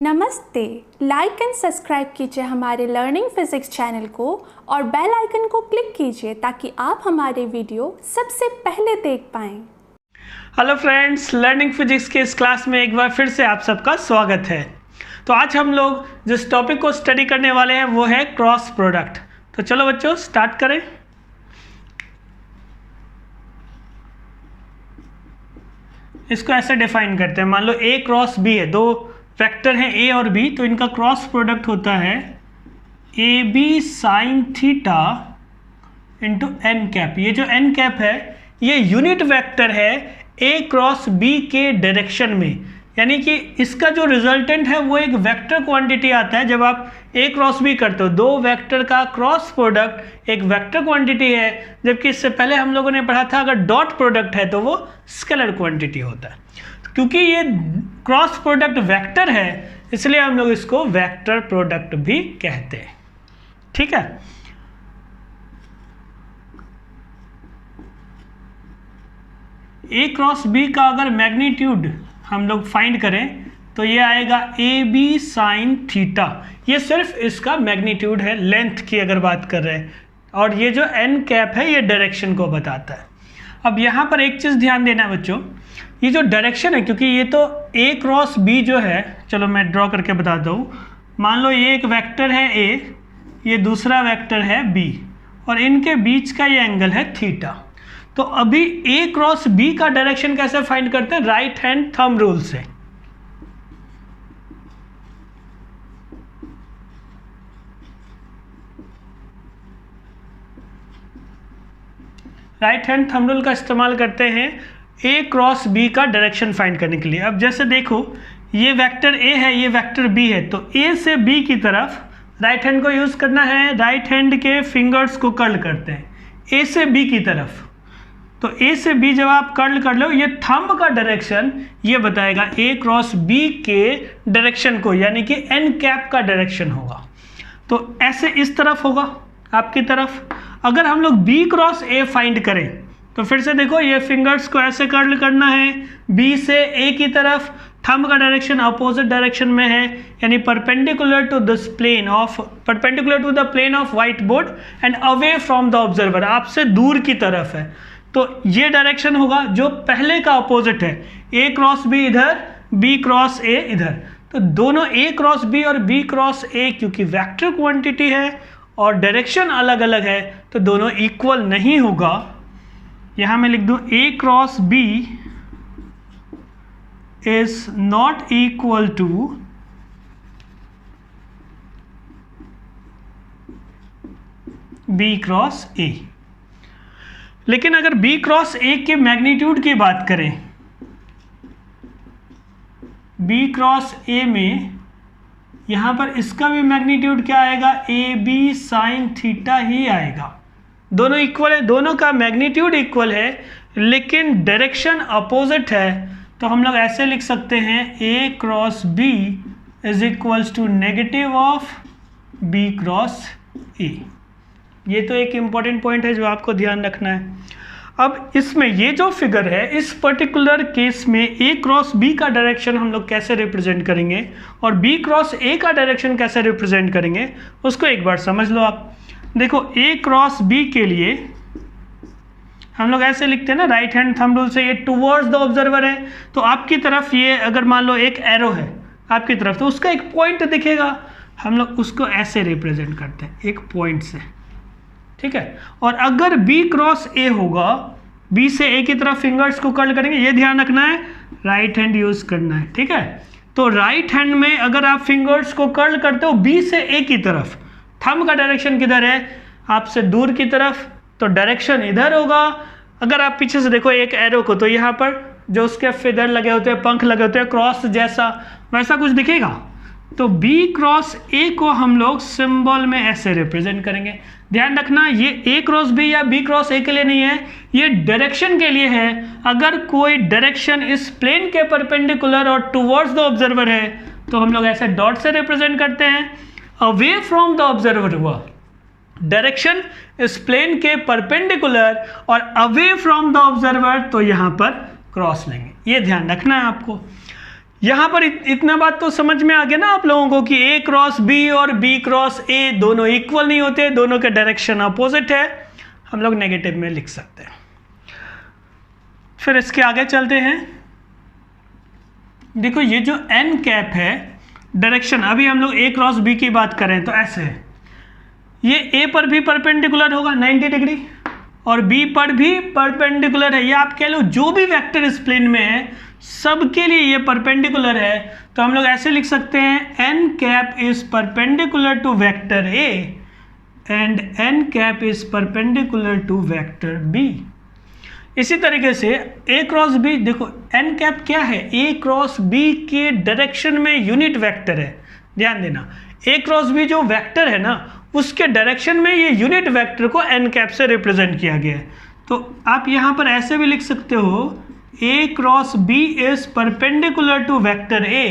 नमस्ते। Like and subscribe कीजिए हमारे लर्निंग फिजिक्स चैनल को और बेल आइकन को क्लिक कीजिए ताकि आप हमारे वीडियो सबसे पहले देख पाएं। हेलो फ्रेंड्स, लर्निंग फिजिक्स के इस क्लास में एक बार फिर से आप सबका स्वागत है। तो आज हम लोग जिस टॉपिक को स्टडी करने वाले हैं वो है क्रॉस प्रोडक्ट। तो चलो बच्चों स्टार्ट करें। इसको ऐसे डिफाइन करते हैं, मान लो ए क्रॉस बी है, दो वेक्टर हैं ए और बी, तो इनका क्रॉस प्रोडक्ट होता है A B sine theta into N cap. ये जो एन कैप है ये यूनिट वेक्टर है ए क्रॉस बी के डायरेक्शन में, यानी कि इसका जो रिजल्टेंट है वो एक वेक्टर क्वांटिटी आता है। जब आप ए क्रॉस बी करते हो, दो वेक्टर का क्रॉस प्रोडक्ट एक वेक्टर क्वांटिटी है, जबकि इससे पहले हम लोगों ने पढ़ा था अगर डॉट प्रोडक्ट है तो वो स्केलर क्वांटिटी होता है। क्योंकि ये क्रॉस प्रोडक्ट वेक्टर है इसलिए हम लोग इसको वेक्टर प्रोडक्ट भी कहते हैं। ठीक है, ए क्रॉस बी का अगर मैग्नीट्यूड हम लोग फाइंड करें तो ये आएगा ए बी साइन थीटा। ये सिर्फ इसका मैग्नीट्यूड है, लेंथ की अगर बात कर रहे हैं, और ये जो एन कैप है ये डायरेक्शन को बताता है। अब यहाँ पर एक चीज़ ध्यान देना बच्चों, ये जो डायरेक्शन है, क्योंकि ये तो ए क्रॉस बी जो है, चलो मैं ड्रॉ करके बताता हूँ। मान लो ये एक वेक्टर है ए, ये दूसरा वेक्टर है बी, और इनके बीच का ये एंगल है थीटा। तो अभी ए क्रॉस बी का डायरेक्शन कैसे फाइंड करते हैं? राइट हैंड थंब रूल से। राइट हैंड थंब रूल का इस्तेमाल करते हैं ए क्रॉस बी का डायरेक्शन फाइंड करने के लिए। अब जैसे देखो ये वेक्टर ए है, ये वेक्टर बी है, तो ए से बी की तरफ राइट हैंड को यूज़ करना है। राइट हैंड के फिंगर्स को कर्ल करते हैं ए से बी की तरफ। तो ए से बी जब आप कर्ल कर लो, ये थंब का डायरेक्शन ये बताएगा ए क्रॉस बी के डायरेक्शन को, यानी कि एन कैप का डायरेक्शन होगा। तो ऐसे इस तरफ होगा आपकी तरफ। अगर हम लोग बी क्रॉस ए फाइंड करें तो फिर से देखो ये फिंगर्स को ऐसे कर्ल करना है बी से ए की तरफ। थंब का डायरेक्शन अपोजिट डायरेक्शन में है, यानी perpendicular to this plane of perpendicular to the plane of white board and away from the observer, आपसे दूर की तरफ है। तो ये डायरेक्शन होगा जो पहले का अपोजिट है, ए क्रॉस बी इधर, बी क्रॉस ए इधर। तो दोनों ए क्रॉस बी और बी क्रॉस ए क्योंकि वेक्टर क्वांटिटी है और डायरेक्शन अलग अलग है तो दोनों इक्वल नहीं होगा। यहां मैं लिख दूं A cross B is not equal to B cross A. लेकिन अगर बी क्रॉस ए के मैग्नीट्यूड की बात करें, बी क्रॉस ए में यहां पर इसका भी मैग्नीट्यूड क्या आएगा? ए बी साइन थीटा ही आएगा। दोनों इक्वल है, दोनों का मैग्नीट्यूड इक्वल है लेकिन डायरेक्शन अपोजिट है। तो हम लोग ऐसे लिख सकते हैं A cross B is equals to negative of B cross A. ये तो एक इम्पॉर्टेंट पॉइंट है जो आपको ध्यान रखना है। अब इसमें ये जो फिगर है, इस पर्टिकुलर केस में ए क्रॉस बी का डायरेक्शन हम लोग कैसे रिप्रेजेंट करेंगे और बी क्रॉस ए का डायरेक्शन कैसे रिप्रेजेंट करेंगे उसको एक बार समझ लो आप। देखो ए क्रॉस बी के लिए हम लोग ऐसे लिखते हैं ना, राइट हैंड थंब रूल से, ये टुवर्ड्स द ऑब्जर्वर है। तो आपकी तरफ ये अगर मान लो एक एरो है आपकी तरफ, तो उसका एक पॉइंट दिखेगा, हम लोग उसको ऐसे रिप्रेजेंट करते हैं एक पॉइंट से। ठीक है, और अगर बी क्रॉस ए होगा, बी से ए की तरफ फिंगर्स को कर्ल करेंगे, ये ध्यान रखना है राइट हैंड यूज करना है। ठीक है, तो राइट हैंड में अगर आप फिंगर्स को कर्ल करते हो बी से ए की तरफ, थंब का डायरेक्शन किधर है? आपसे दूर की तरफ, तो डायरेक्शन इधर होगा। अगर आप पीछे से देखो एक एरो को, तो यहाँ पर जो उसके फेदर लगे होते हैं, पंख लगे होते हैं, क्रॉस जैसा वैसा कुछ दिखेगा। तो बी क्रॉस ए को हम लोग सिंबल में ऐसे रिप्रेजेंट करेंगे। ध्यान रखना ये ए क्रॉस बी या बी क्रॉस ए के लिए नहीं है, ये डायरेक्शन के लिए है। अगर कोई डायरेक्शन इस प्लेन के परपेंडिकुलर और टुवर्ड्स द ऑब्जर्वर है तो हम लोग ऐसे डॉट से रिप्रेजेंट करते हैं। अवे फ्रॉम द ऑब्जर्वर हुआ, डायरेक्शन इस प्लेन के परपेंडिकुलर और अवे फ्रॉम द ऑब्जर्वर, तो यहां पर क्रॉस लेंगे। ये ध्यान रखना है आपको। यहाँ पर इतना बात तो समझ में आ गया ना आप लोगों को कि A क्रॉस B और B क्रॉस A दोनों इक्वल नहीं होते, दोनों के डायरेक्शन अपोजिट है, हम लोग नेगेटिव में लिख सकते हैं। फिर इसके आगे चलते हैं। देखो ये जो n कैप है डायरेक्शन, अभी हम लोग A क्रॉस B की बात करें तो ऐसे है, ये A पर भी परपेंडिकुलर होगा 90 डिग्री और B पर भी परपेंडिकुलर है, या आप कह लो जो भी वेक्टर इस प्लेन में है सबके लिए ये परपेंडिकुलर है। तो हम लोग ऐसे लिख सकते हैं n cap is perpendicular to vector A and n cap is perpendicular to vector B। इसी तरीके से A क्रॉस B, देखो n कैप क्या है, A क्रॉस B के डायरेक्शन में यूनिट वेक्टर है, ध्यान देना। A क्रॉस B जो वेक्टर है ना उसके डायरेक्शन में ये यूनिट वेक्टर को n कैप से रिप्रेजेंट किया गया है। तो आप यहाँ पर ऐसे भी लिख सकते हो A cross B is perpendicular to vector A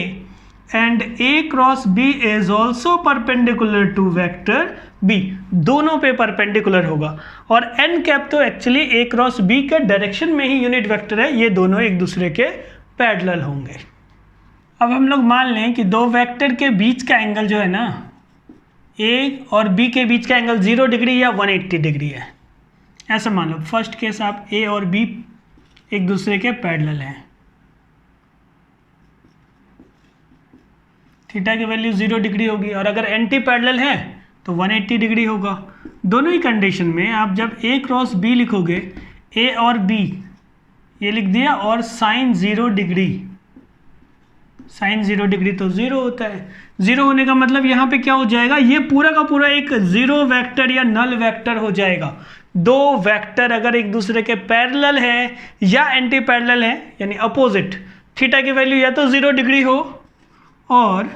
and A cross B is also perpendicular to vector B, दोनों पे परपेंडिकुलर होगा। और n कैप तो एक्चुअली A क्रॉस B के डायरेक्शन में ही यूनिट वेक्टर है, ये दोनों एक दूसरे के पैरेलल होंगे। अब हम लोग मान लें कि दो वेक्टर के बीच का एंगल जो है ना, A और B के बीच का एंगल 0 डिग्री या 180 डिग्री है, ऐसा मान लो। फर्स्ट केस आप A और B एक दूसरे के पैरेलल हैं, थीटा की वैल्यू 0 डिग्री होगी, और अगर एंटी पैरेलल है तो 180 डिग्री होगा। दोनों ही कंडीशन में आप जब A क्रॉस B लिखोगे, A और B ये लिख दिया, और साइन 0 डिग्री, साइन 0 डिग्री तो 0 होता है। 0 होने का मतलब यहाँ पे क्या हो जाएगा, ये पूरा का पूरा एक जीरो वेक्टर या नल वेक्टर हो जाएगा। दो वेक्टर अगर एक दूसरे के पैरेलल है या एंटी पैरेलल है, यानी अपोजिट, थीटा की वैल्यू या तो 0 डिग्री हो और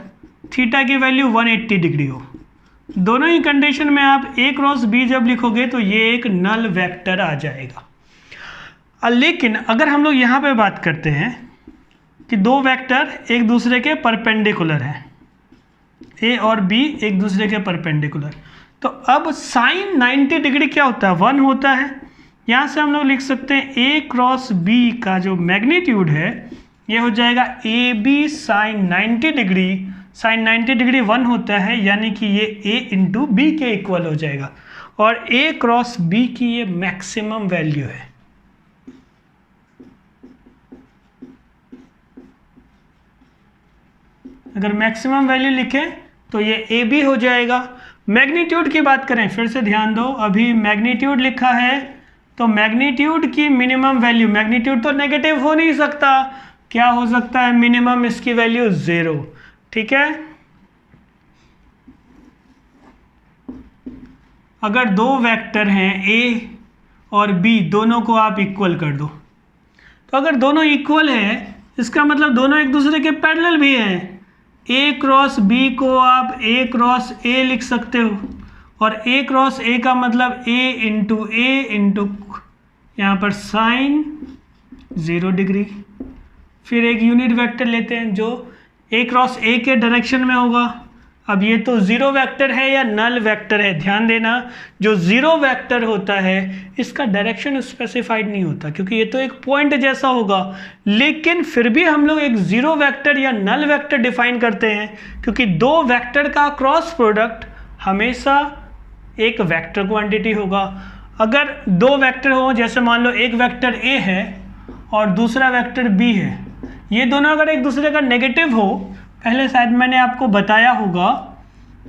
थीटा की वैल्यू 180 डिग्री हो, दोनों ही कंडीशन में आप A क्रॉस B जब लिखोगे तो ये एक नल वेक्टर आ जाएगा। लेकिन अगर हम लोग यहाँ पे बात करते हैं कि दो वेक्टर एक दूसरे के परपेंडिकुलर हैं, A और B एक दूसरे के परपेंडिकुलर, तो अब साइन 90 डिग्री क्या होता है, 1 होता है। यहाँ से हम लोग लिख सकते हैं A क्रॉस B का जो मैग्नीट्यूड है ये हो जाएगा AB sine 90 degree, sine 90 degree 1 होता है, यानी कि ये A इंटू B के इक्वल हो जाएगा, और A क्रॉस B की ये मैक्सिमम वैल्यू है। अगर मैक्सिमम वैल्यू लिखें तो ये AB हो जाएगा। मैग्नीट्यूड की बात करें, फिर से ध्यान दो, अभी मैग्नीट्यूड लिखा है तो मैग्नीट्यूड की मिनिमम वैल्यू, मैग्नीट्यूड तो नेगेटिव हो नहीं सकता, क्या हो सकता है, मिनिमम इसकी वैल्यू 0, ठीक है। अगर दो वेक्टर हैं A और B, दोनों को आप इक्वल कर दो, तो अगर दोनों इक्वल है इसका मतलब दोनों एक दूसरे के पैरेलल भी हैं। A क्रॉस B को आप A क्रॉस A लिख सकते हो, और A क्रॉस A का मतलब A इंटू यहाँ पर साइन 0 डिग्री। फिर एक यूनिट वेक्टर लेते हैं जो A क्रॉस A के डायरेक्शन में होगा। अब ये तो जीरो वेक्टर है या नल वेक्टर है, ध्यान देना, जो जीरो वेक्टर होता है इसका डायरेक्शन स्पेसिफाइड नहीं होता क्योंकि ये तो एक पॉइंट जैसा होगा, लेकिन फिर भी हम लोग एक जीरो वेक्टर या नल वेक्टर डिफाइन करते हैं क्योंकि दो वेक्टर का क्रॉस प्रोडक्ट हमेशा एक वेक्टर क्वांटिटी होगा। अगर दो वेक्टर हो, जैसे मान लो एक वेक्टर A है और दूसरा वेक्टर B है, ये दोनों अगर एक दूसरे का नेगेटिव हो, पहले शायद मैंने आपको बताया होगा,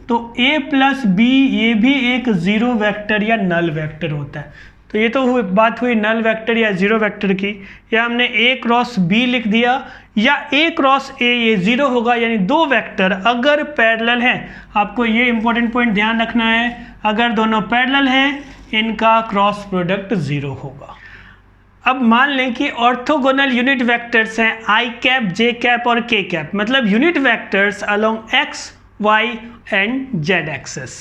तो A प्लस B ये भी एक जीरो वेक्टर या नल वेक्टर होता है। तो ये तो बात हुई नल वेक्टर या जीरो वेक्टर की, या हमने A क्रॉस B लिख दिया, या A क्रॉस A ये जीरो होगा, यानी दो वेक्टर अगर पैरेलल हैं, आपको ये इंपॉर्टेंट पॉइंट ध्यान रखना है, अगर दोनों पैरेलल हैं इनका क्रॉस प्रोडक्ट जीरो होगा। अब मान लें कि ऑर्थोगोनल यूनिट वेक्टर्स हैं आई कैप, जे कैप और के कैप, मतलब unit vectors along X, Y and Z axes.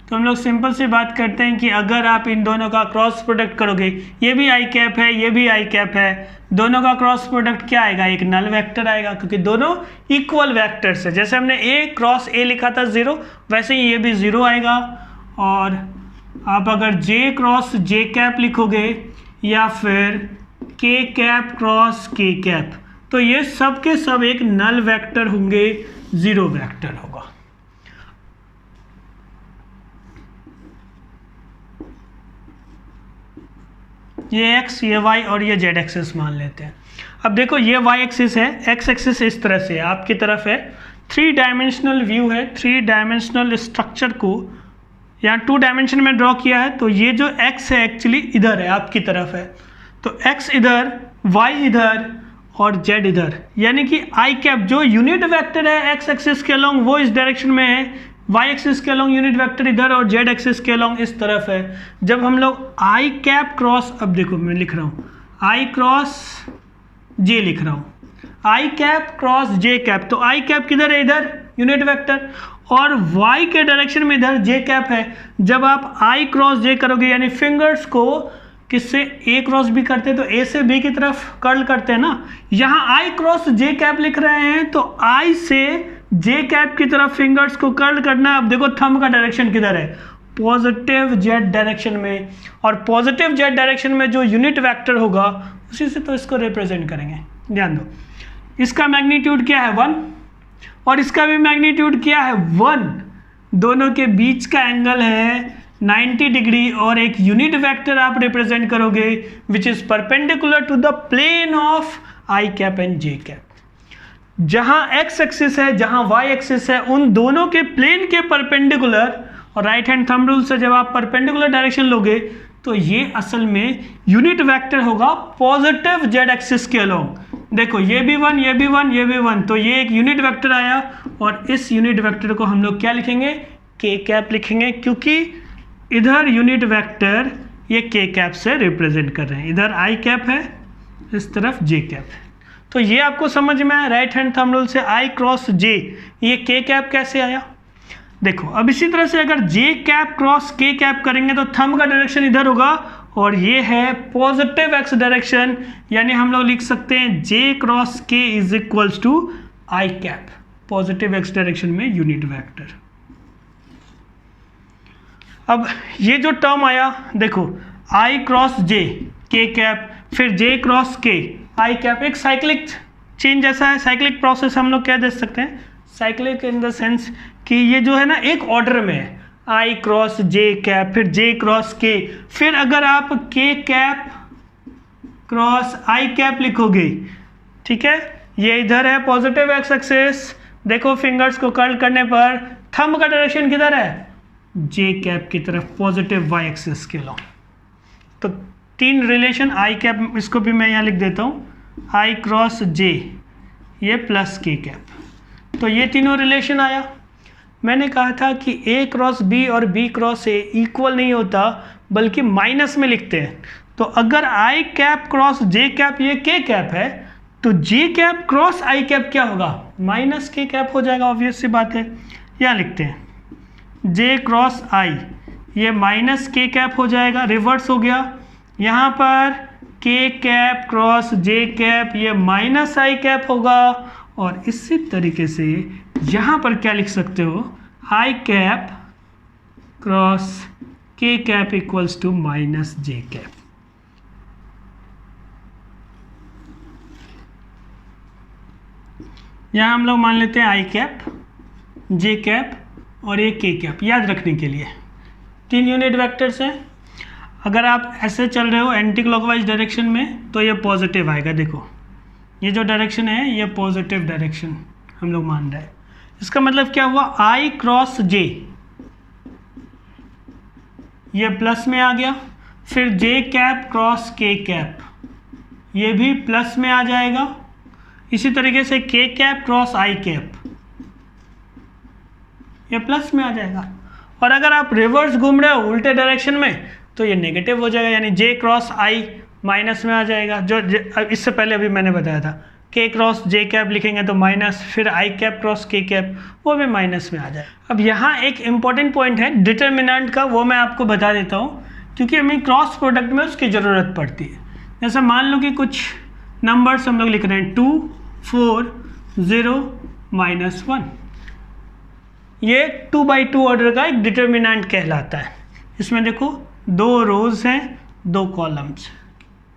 तो हम लोग सिंपल सी बात करते हैं कि अगर आप इन दोनों का क्रॉस प्रोडक्ट करोगे, ये भी आई कैप है, ये भी आई कैप है, दोनों का क्रॉस प्रोडक्ट क्या आएगा, एक नल वेक्टर आएगा क्योंकि दोनों इक्वल वेक्टर्स है। जैसे हमने A क्रॉस A लिखा था 0, वैसे ही ये भी 0 आएगा। और आप अगर J क्रॉस J कैप लिखोगे या फिर के कैप क्रॉस के कैप, तो ये सब के सब एक नल वेक्टर होंगे, जीरो वेक्टर होगा। ये एक्स, ये वाई और ये जेड एक्सिस मान लेते हैं। अब देखो ये वाई एक्सिस है, एक्स एक्सिस इस तरह से आपकी तरफ है, 3 डायमेंशनल व्यू है, 3 डायमेंशनल स्ट्रक्चर को यहाँ 2 डायमेंशन में ड्रॉ किया है। तो ये जो x है एक्चुअली इधर है, आपकी तरफ है, तो x इधर, y इधर और z इधर, यानी कि i कैप जो यूनिट वेक्टर है x एक्सिस के अलोंग वो इस डायरेक्शन में है, y एक्सिस के अलोंग यूनिट वेक्टर इधर और z एक्सिस के अलोंग इस तरफ है। जब हम लोग i कैप क्रॉस, अब देखो मैं लिख रहा हूँ i क्रॉस j लिख रहा हूँ, i cap cross j cap, तो i कैप किधर है, इधर यूनिट वेक्टर, और y के डायरेक्शन में इधर j कैप है। जब आप i क्रॉस j करोगे यानी फिंगर्स को किससे a क्रॉस b करते हैं तो a से b की तरफ कर्ल करते हैं ना, यहाँ i क्रॉस j कैप लिख रहे हैं तो i से j कैप की तरफ फिंगर्स को कर्ल करना। अब देखो थंब का डायरेक्शन किधर है, पॉजिटिव z डायरेक्शन में, और पॉजिटिव z डायरेक्शन में जो यूनिट वेक्टर होगा उसी से तो इसको रिप्रेजेंट करेंगे। ध्यान दो, इसका मैग्नीट्यूड क्या है 1 और इसका भी मैग्नीट्यूड क्या है 1, दोनों के बीच का एंगल है 90 डिग्री, और एक यूनिट वेक्टर आप रिप्रेजेंट करोगे which is perpendicular to the plane of I cap and J cap. जहां एक्स एक्सिस है, जहां वाई एक्सिस है, उन दोनों के प्लेन के परपेंडिकुलर, और राइट हैंड थंब रूल से जब आप परपेंडिकुलर डायरेक्शन लोगे तो ये असल में यूनिट वेक्टर होगा पॉजिटिव जेड एक्सिस के अलोंग। देखो ये भी 1, ये भी 1, ये भी 1, तो ये एक यूनिट वेक्टर आया, और इस यूनिट वेक्टर को हम लोग क्या लिखेंगे, के कैप लिखेंगे, क्योंकि इधर यूनिट वेक्टर ये के कैप से रिप्रेजेंट कर रहे हैं, इधर आई कैप है, इस तरफ जे कैप है। तो ये आपको समझ में आया, राइट हैंड थंब रूल से आई क्रॉस जे, ये के कैप कैसे आया। देखो अब इसी तरह से अगर जे कैप क्रॉस के कैप करेंगे तो थंब का डायरेक्शन इधर होगा, और ये है पॉजिटिव एक्स डायरेक्शन, यानी हम लोग लिख सकते हैं J cross K is equals to I cap, positive X direction में यूनिट वेक्टर। अब ये जो टर्म आया देखो, आई क्रॉस जे के कैप, फिर जे क्रॉस के आई कैप, एक साइक्लिक चेंज जैसा है, साइक्लिक प्रोसेस हम लोग क्या दे सकते हैं, साइक्लिक इन द सेंस कि ये जो है ना एक ऑर्डर में है, आई क्रॉस जे कैप, फिर जे क्रॉस के, फिर अगर आप के कैप क्रॉस आई कैप लिखोगे, ठीक है, ये इधर है पॉजिटिव एक्स एक्सिस, देखो फिंगर्स को कर्ल करने पर थंब का डायरेक्शन किधर है, जे कैप की तरफ, पॉजिटिव वाई एक्सिस के लॉन्ग। तो 3 रिलेशन आई कैप, इसको भी मैं यहाँ लिख देता हूँ, आई क्रॉस जे ये प्लस के कैप, तो ये तीनों रिलेशन आया। मैंने कहा था कि a क्रॉस b और b क्रॉस a इक्वल नहीं होता बल्कि माइनस में लिखते हैं। तो अगर i cap cross j cap ये k कैप है तो j cap cross i cap क्या होगा, माइनस k कैप हो जाएगा, ऑब्वियस सी बात है। यहाँ लिखते हैं j क्रॉस i ये माइनस k कैप हो जाएगा, रिवर्स हो गया। यहाँ पर k cap cross j cap ये माइनस i कैप होगा, और इसी तरीके से यहाँ पर क्या लिख सकते हो, I cap cross K cap equals to minus J cap. यहाँ हम लोग मान लेते हैं आई कैप, जे कैप और ये के कैप, याद रखने के लिए 3 यूनिट वेक्टर्स हैं। अगर आप ऐसे चल रहे हो एंटी क्लॉकवाइज डायरेक्शन में तो ये पॉजिटिव आएगा, देखो ये जो डायरेक्शन है ये पॉजिटिव डायरेक्शन हम लोग मान रहे हैं। इसका मतलब क्या हुआ, आई क्रॉस जे ये प्लस में आ गया, फिर जे कैप क्रॉस के कैप ये भी प्लस में आ जाएगा, इसी तरीके से के कैप क्रॉस आई कैप ये प्लस में आ जाएगा। और अगर आप रिवर्स घूम रहे हो उल्टे डायरेक्शन में तो ये नेगेटिव हो जाएगा, यानी जे क्रॉस आई माइनस में आ जाएगा। जो इससे पहले अभी मैंने बताया था के क्रॉस जे कैप लिखेंगे तो माइनस, फिर आई कैप क्रॉस के कैप वो भी माइनस में आ जाए। अब यहाँ एक इम्पॉर्टेंट पॉइंट है डिटर्मिनेंट का, वो मैं आपको बता देता हूँ क्योंकि हमें क्रॉस प्रोडक्ट में उसकी ज़रूरत पड़ती है। जैसे मान लो कि कुछ नंबर्स हम लोग लिख रहे हैं 2 4 0 -1, ये 2x2 ऑर्डर का एक डिटर्मिनेंट कहलाता है। इसमें देखो 2 रोज हैं 2 कॉलम्स,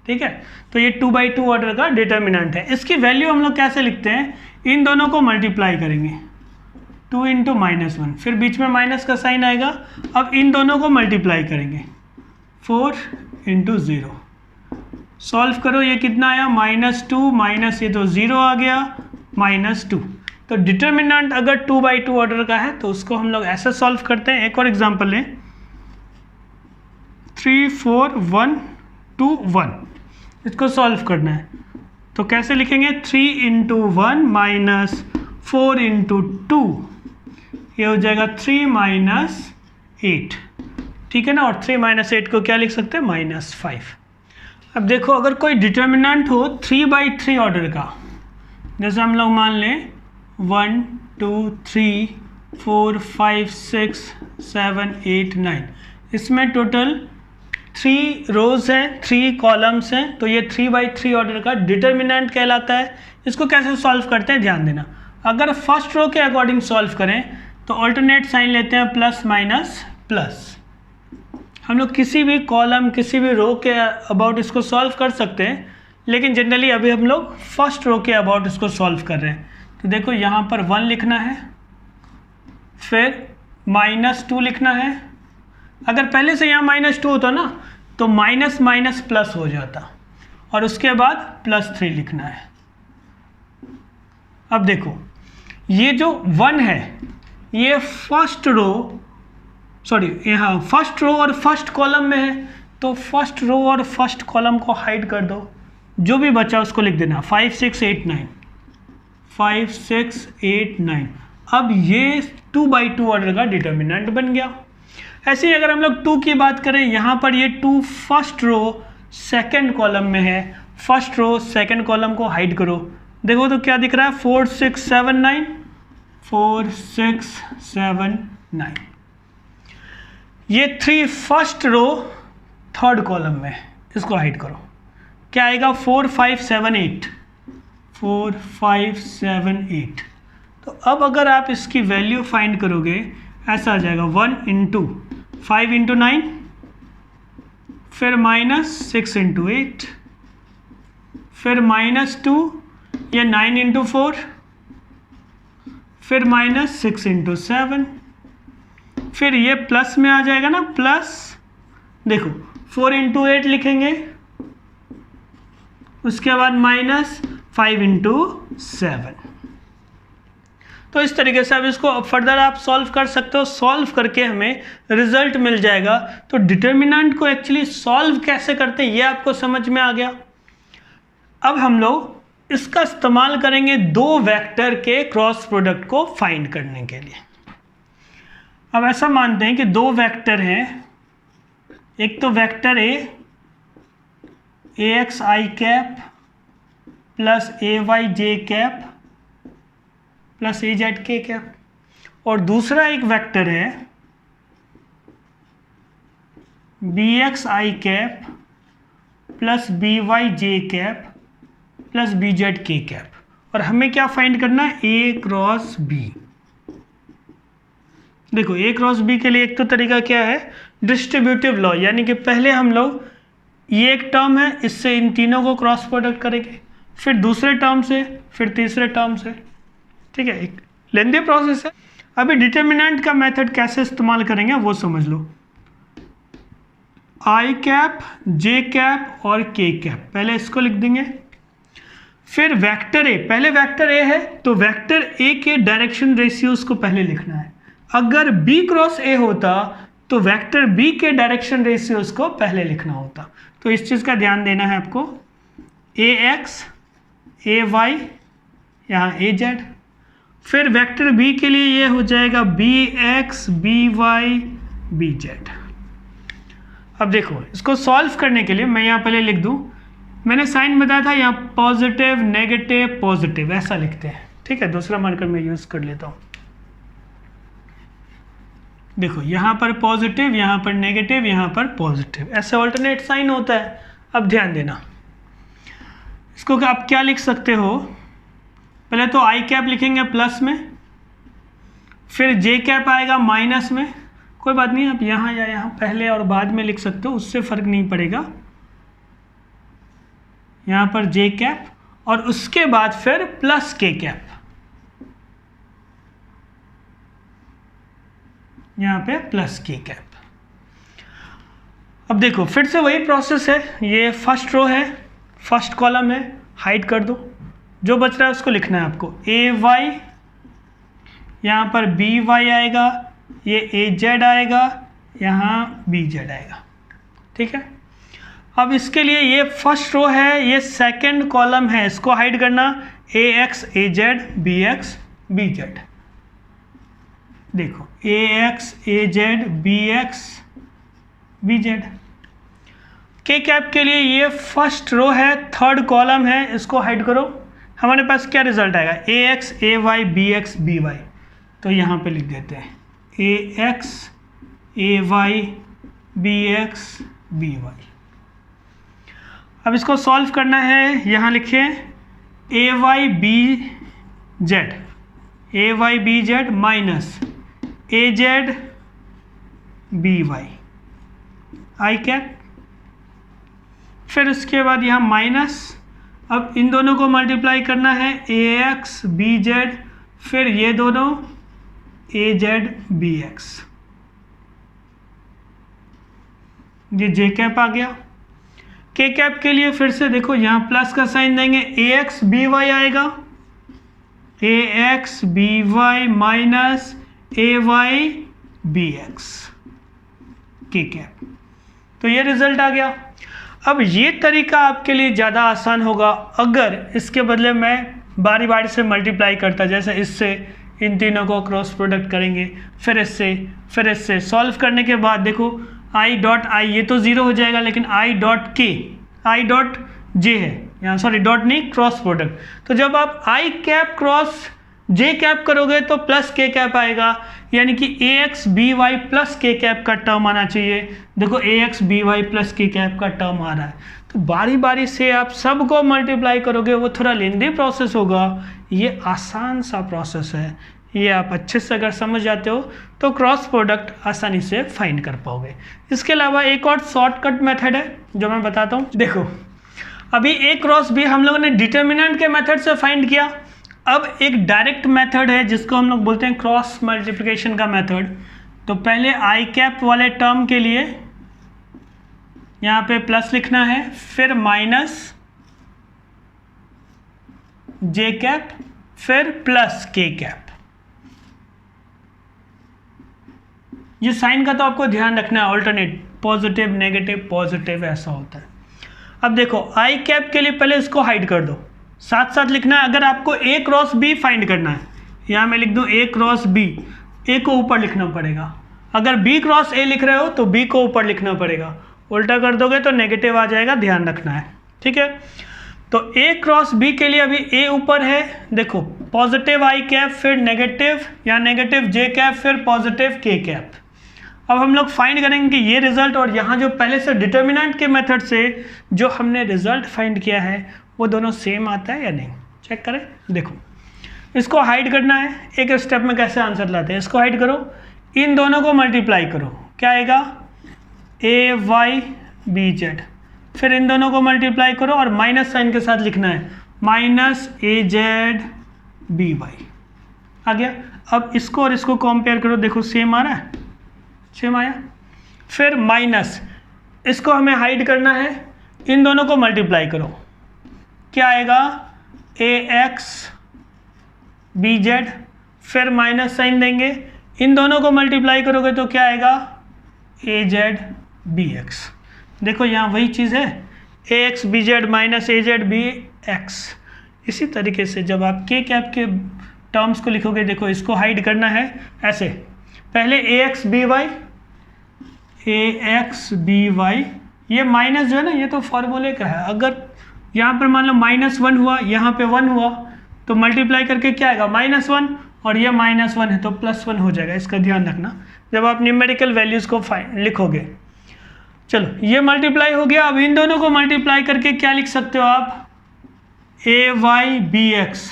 ठीक है। तो ये 2/2 ऑर्डर का डिटर्मिनेंट है। इसकी वैल्यू हम लोग कैसे लिखते हैं, इन दोनों को मल्टीप्लाई करेंगे 2 × -1, फिर बीच में माइनस का साइन आएगा। अब इन दोनों को मल्टीप्लाई करेंगे 4 × 0। सॉल्व करो, ये कितना आया -2 माइनस ये तो 0 आ गया -2। तो डिटर्मिनेंट अगर 2/2 ऑर्डर का है तो उसको हम लोग ऐसे सॉल्व करते हैं। एक और एग्जांपल लें, 3 4 1 2 1, इसको सॉल्व करना है तो कैसे लिखेंगे, 3 × 1 माइनस 4 × 2, ये हो जाएगा 3 - 8, ठीक है ना। और 3 - 8 को क्या लिख सकते हैं, -5। अब देखो अगर कोई डिटर्मिनेंट हो 3/3 ऑर्डर का, जैसे हम लोग मान लें 1 2 3 4 5 6 7 8 9, इसमें टोटल 3 रोज हैं, 3 कॉलम्स हैं, तो ये 3/3 ऑर्डर का डिटर्मिनेंट कहलाता है। इसको कैसे सॉल्व करते हैं ध्यान देना। अगर फर्स्ट रो के अकॉर्डिंग सॉल्व करें तो ऑल्टरनेट साइन लेते हैं, प्लस माइनस प्लस। हम लोग किसी भी कॉलम किसी भी रो के अबाउट इसको सॉल्व कर सकते हैं, लेकिन जनरली अभी हम लोग फर्स्ट रो के अबाउट इसको सॉल्व कर रहे हैं। तो देखो यहाँ पर 1 लिखना है, फिर -2 लिखना है। अगर पहले से यहाँ -2 होता ना तो माइनस माइनस प्लस हो जाता, और उसके बाद +3 लिखना है। अब देखो ये जो 1 है ये फर्स्ट रो यहाँ फर्स्ट रो और फर्स्ट कॉलम में है, तो फर्स्ट रो और फर्स्ट कॉलम को हाइड कर दो, जो भी बचा उसको लिख देना 5 6 8 9 5 6 8 9। अब ये 2/2 ऑर्डर का डिटर्मिनेंट बन गया। ऐसे ही अगर हम लोग 2 की बात करें, यहाँ पर ये 2 फर्स्ट रो सेकंड कॉलम में है, फर्स्ट रो सेकंड कॉलम को हाइड करो, देखो तो क्या दिख रहा है 4 6 7 9 4 6 7 9। ये 3 फर्स्ट रो थर्ड कॉलम में, इसको हाइड करो, क्या आएगा 4 5 7 8 4 5 7 8। तो अब अगर आप इसकी वैल्यू फाइंड करोगे ऐसा आ जाएगा 1 × 5 × 9, फिर -6 × 8, फिर -2, ये 9 × 4, फिर -6 × 7, फिर ये प्लस में आ जाएगा ना, प्लस देखो 4 × 8 लिखेंगे, उसके बाद -5 × 7। तो इस तरीके से अब इसको फर्दर आप सॉल्व कर सकते हो, सॉल्व करके हमें रिजल्ट मिल जाएगा। तो डिटर्मिनेंट को एक्चुअली सॉल्व कैसे करते हैं ये आपको समझ में आ गया। अब हम लोग इसका इस्तेमाल करेंगे 2 वेक्टर के क्रॉस प्रोडक्ट को फाइंड करने के लिए। अब ऐसा मानते हैं कि 2 वेक्टर हैं, एक तो vector AXi cap plus AYj cap plus AZk cap, और दूसरा एक वेक्टर है BXi cap plus BYj cap plus BZk cap, और हमें क्या फाइंड करना है, A क्रॉस B। देखो A क्रॉस B के लिए एक तो तरीका क्या है, डिस्ट्रीब्यूटिव लॉ, यानी कि पहले हम लोग ये एक टर्म है इससे इन तीनों को क्रॉस प्रोडक्ट करेंगे, फिर दूसरे टर्म से, फिर तीसरे टर्म से, ठीक है, एक लेंदी प्रोसेस है। अभी डिटर्मिनेंट का मेथड कैसे इस्तेमाल करेंगे वो समझ लो। I कैप, J कैप और K कैप, पहले इसको लिख देंगे। फिर वेक्टर A, पहले वेक्टर A है तो वेक्टर A के डायरेक्शन रेशियोज को पहले लिखना है। अगर B क्रॉस A होता तो वेक्टर B के डायरेक्शन रेशियोज को पहले लिखना होता। तो इस चीज़ का ध्यान देना है आपको। AX, AY, यहाँ AZ। फिर वेक्टर B के लिए ये हो जाएगा BX, BY, BZ। अब देखो इसको सॉल्व करने के लिए मैं यहाँ पहले लिख दूँ, मैंने साइन बताया था यहाँ पॉजिटिव नेगेटिव पॉजिटिव ऐसा लिखते हैं, ठीक है। दूसरा मार्कर मैं यूज़ कर लेता हूँ। देखो यहाँ पर पॉजिटिव, यहाँ पर नेगेटिव, यहाँ पर पॉजिटिव, ऐसे ऑल्टरनेट साइन होता है। अब ध्यान देना, इसको आप क्या लिख सकते हो, पहले तो I कैप लिखेंगे प्लस में, फिर J कैप आएगा माइनस में, कोई बात नहीं आप यहाँ या यहाँ पहले और बाद में लिख सकते हो, उससे फ़र्क नहीं पड़ेगा। यहाँ पर जे कैप और उसके बाद फिर प्लस के कैप, यहाँ पे प्लस के कैप। अब देखो फिर से वही प्रोसेस है, ये फर्स्ट रो है, फर्स्ट कॉलम है, हाइड कर दो, जो बच रहा है उसको लिखना है आपको। ए वाई, यहाँ पर बी वाई आएगा, ये ए जेड आएगा, यहाँ बी जेड आएगा, ठीक है। अब इसके लिए ये फर्स्ट रो है, ये सेकंड कॉलम है, इसको हाइड करना, A x A z B x B z. देखो A x A z B x B z. K cap के लिए ये फर्स्ट रो है, थर्ड कॉलम है, इसको हाइड करो। हमारे पास क्या रिजल्ट आएगा, A x A y B x B y. तो यहाँ पे लिख देते हैं A x A y B x B y. अब इसको सॉल्व करना है, यहाँ लिखिए A y B z, A y B z minus A z B y i cap, फिर उसके बाद यहाँ माइनस। अब इन दोनों को मल्टीप्लाई करना है, ए एक्स बी जेड, फिर ये दोनों ए जेड बी एक्स, ये जे कैप आ गया। के कैप के लिए फिर से देखो यहाँ प्लस का साइन देंगे, ए एक्स बी वाई आएगा, A x B Y minus A y B x के कैप। तो ये रिजल्ट आ गया। अब ये तरीका आपके लिए ज़्यादा आसान होगा अगर इसके बदले मैं बारी बारी से मल्टीप्लाई करता, जैसे इससे इन तीनों को क्रॉस प्रोडक्ट करेंगे, फिर इससे सॉल्व करने के बाद देखो आई डॉट आई, ये तो ज़ीरो हो जाएगा, लेकिन आई डॉट के, आई डॉट जे है यहाँ, सॉरी डॉट नहीं, क्रॉस प्रोडक्ट। तो जब आप आई कैप क्रॉस जे कैप करोगे तो प्लस के कैप आएगा, यानी कि ए एक्स बी वाई प्लस के कैप का टर्म आना चाहिए। देखो A x B Y plus के कैप का टर्म आ रहा है। तो बारी बारी से आप सबको मल्टीप्लाई करोगे, वो थोड़ा लेंदी प्रोसेस होगा, ये आसान सा प्रोसेस है। ये आप अच्छे से अगर समझ जाते हो तो क्रॉस प्रोडक्ट आसानी से फाइंड कर पाओगे। इसके अलावा एक और शॉर्टकट मेथड है जो मैं बताता हूँ। देखो अभी ए क्रॉस बी हम लोगों ने डिटर्मिनेंट के मेथड से फाइंड किया, अब एक डायरेक्ट मेथड है जिसको हम लोग बोलते हैं क्रॉस मल्टीप्लिकेशन का मेथड। तो पहले आई कैप वाले टर्म के लिए यहाँ पे प्लस लिखना है, फिर माइनस जे कैप, फिर प्लस के कैप। ये साइन का तो आपको ध्यान रखना है, ऑल्टरनेट, पॉजिटिव नेगेटिव पॉजिटिव ऐसा होता है। अब देखो आई कैप के लिए पहले इसको हाइड कर दो, साथ साथ लिखना है अगर आपको ए क्रॉस बी फाइंड करना है, यहाँ मैं लिख दूँ ए क्रॉस बी, ए को ऊपर लिखना पड़ेगा। अगर बी क्रॉस ए लिख रहे हो तो बी को ऊपर लिखना पड़ेगा, उल्टा कर दोगे तो नेगेटिव आ जाएगा, ध्यान रखना है, ठीक है। तो ए क्रॉस बी के लिए अभी ए ऊपर है, देखो पॉजिटिव आई कैप, फिर नेगेटिव या नेगेटिव जे कैप, फिर पॉजिटिव के कैप। अब हम लोग फाइंड करेंगे कि ये रिजल्ट और यहाँ जो पहले से डिटर्मिनेंट के मेथड से जो हमने रिजल्ट फाइंड किया है वो दोनों सेम आता है या नहीं, चेक करें। देखो इसको हाइड करना है, एक स्टेप में कैसे आंसर लाते हैं, इसको हाइड करो, इन दोनों को मल्टीप्लाई करो, क्या आएगा ए वाई बी जेड, फिर इन दोनों को मल्टीप्लाई करो और माइनस साइन के साथ लिखना है minus A z B Y, आ गया। अब इसको और इसको कंपेयर करो, देखो सेम आ रहा है, सेम आया। फिर माइनस, इसको हमें हाइड करना है, इन दोनों को मल्टीप्लाई करो, क्या आएगा ए एक्स बी जेड, फिर माइनस साइन देंगे, इन दोनों को मल्टीप्लाई करोगे तो क्या आएगा ए जेड बी एक्स। देखो यहाँ वही चीज़ है, ए x B z minus A z B x. इसी तरीके से जब आप के कैप के टर्म्स को लिखोगे, देखो इसको हाइड करना है ऐसे, पहले ए एक्स बी वाई, ए एक्स बी वाई, ये माइनस जो है ना ये तो फॉर्मूले का है, अगर यहाँ पर मान लो -1 हुआ, यहाँ पे 1 हुआ तो मल्टीप्लाई करके क्या आएगा -1, और ये -1 है तो +1 हो जाएगा, इसका ध्यान रखना जब आप न्यूमेरिकल वैल्यूज़ को लिखोगे। चलो ये मल्टीप्लाई हो गया, अब इन दोनों को मल्टीप्लाई करके क्या लिख सकते हो आप, ए वाई बी एक्स,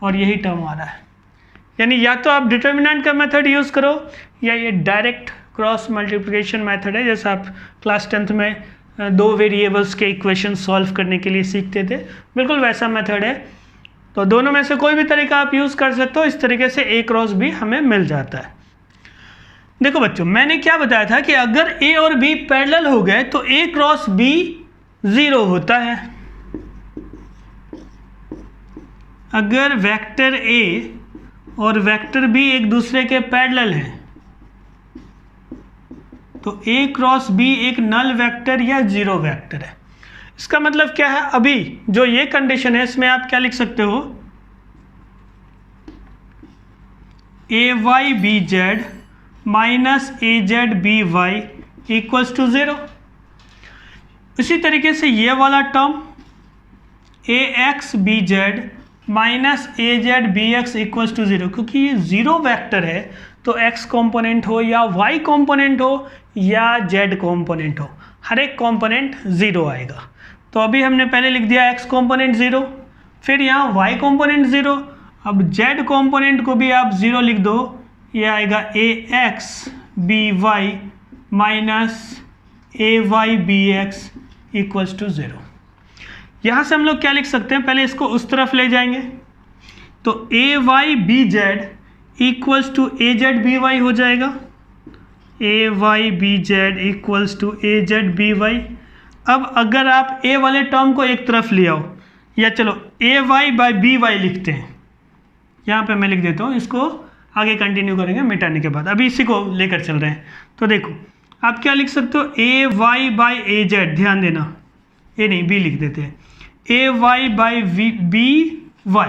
और यही टर्म आ रहा है। यानी या तो आप डिटर्मिनेंट का मेथड यूज़ करो या ये डायरेक्ट क्रॉस मल्टीप्लिकेशन मेथड है, जैसे आप क्लास 10th में दो वेरिएबल्स के इक्वेशन सॉल्व करने के लिए सीखते थे, बिल्कुल वैसा मेथड है। तो दोनों में से कोई भी तरीका आप यूज़ कर सकते हो। इस तरीके से A क्रॉस B हमें मिल जाता है। देखो बच्चों, मैंने क्या बताया था कि अगर A और B पैरेलल हो गए तो A क्रॉस B 0 होता है। अगर वेक्टर A और वेक्टर B एक दूसरे के पैरेलल हैं तो A क्रॉस B एक नल वेक्टर या जीरो वेक्टर है। इसका मतलब क्या है, अभी जो ये कंडीशन है इसमें आप क्या लिख सकते हो, AYBZ minus AZBY equals to 0। इसी तरीके से ये वाला term AXBZ minus AZBX equals to 0, क्योंकि ये जीरो वेक्टर है तो x कंपोनेंट हो या y कंपोनेंट हो या z कंपोनेंट हो, हर एक कंपोनेंट 0 आएगा। तो अभी हमने पहले लिख दिया x कंपोनेंट 0, फिर यहाँ y कंपोनेंट 0, अब z कंपोनेंट को भी आप 0 लिख दो, ये आएगा AXBY minus AYBX equals to 0। यहाँ से हम लोग क्या लिख सकते हैं, पहले इसको उस तरफ ले जाएंगे तो AYBZ इक्वल्स टू AZBY हो जाएगा, AYBZ इक्वल्स टू AZBY। अब अगर आप A वाले टर्म को एक तरफ ले आओ, या चलो AY/BY लिखते हैं, यहाँ पे मैं लिख देता हूँ, इसको आगे कंटिन्यू करेंगे मिटाने के बाद, अभी इसी को लेकर चल रहे हैं। तो देखो आप क्या लिख सकते हो, AY/AZ, ध्यान देना A नहीं B लिख देते हैं, AY/BY,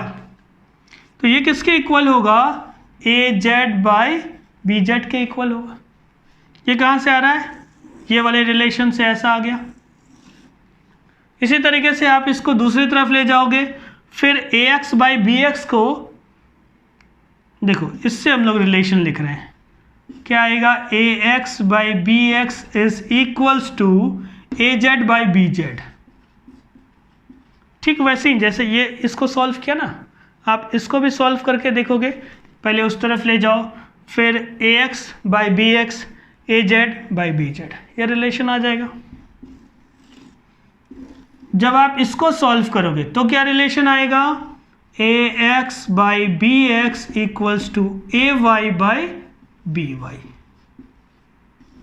तो ये किसके इक्वल होगा, AZ/BZ के इक्वल होगा। ये कहाँ से आ रहा है, ये वाले रिलेशन से ऐसा आ गया। इसी तरीके से आप इसको दूसरी तरफ ले जाओगे, फिर AX/BX को देखो, इससे हम लोग रिलेशन लिख रहे हैं, क्या आएगा, AX/BX is equals to AZ/BZ। ठीक वैसे ही जैसे ये इसको सॉल्व किया ना, आप इसको भी सॉल्व करके देखोगे, पहले उस तरफ ले जाओ, फिर AX/BX AZ/BZ, ये रिलेशन आ जाएगा। जब आप इसको सॉल्व करोगे तो क्या रिलेशन आएगा, AX/BX इक्वल्स टू AY/BY,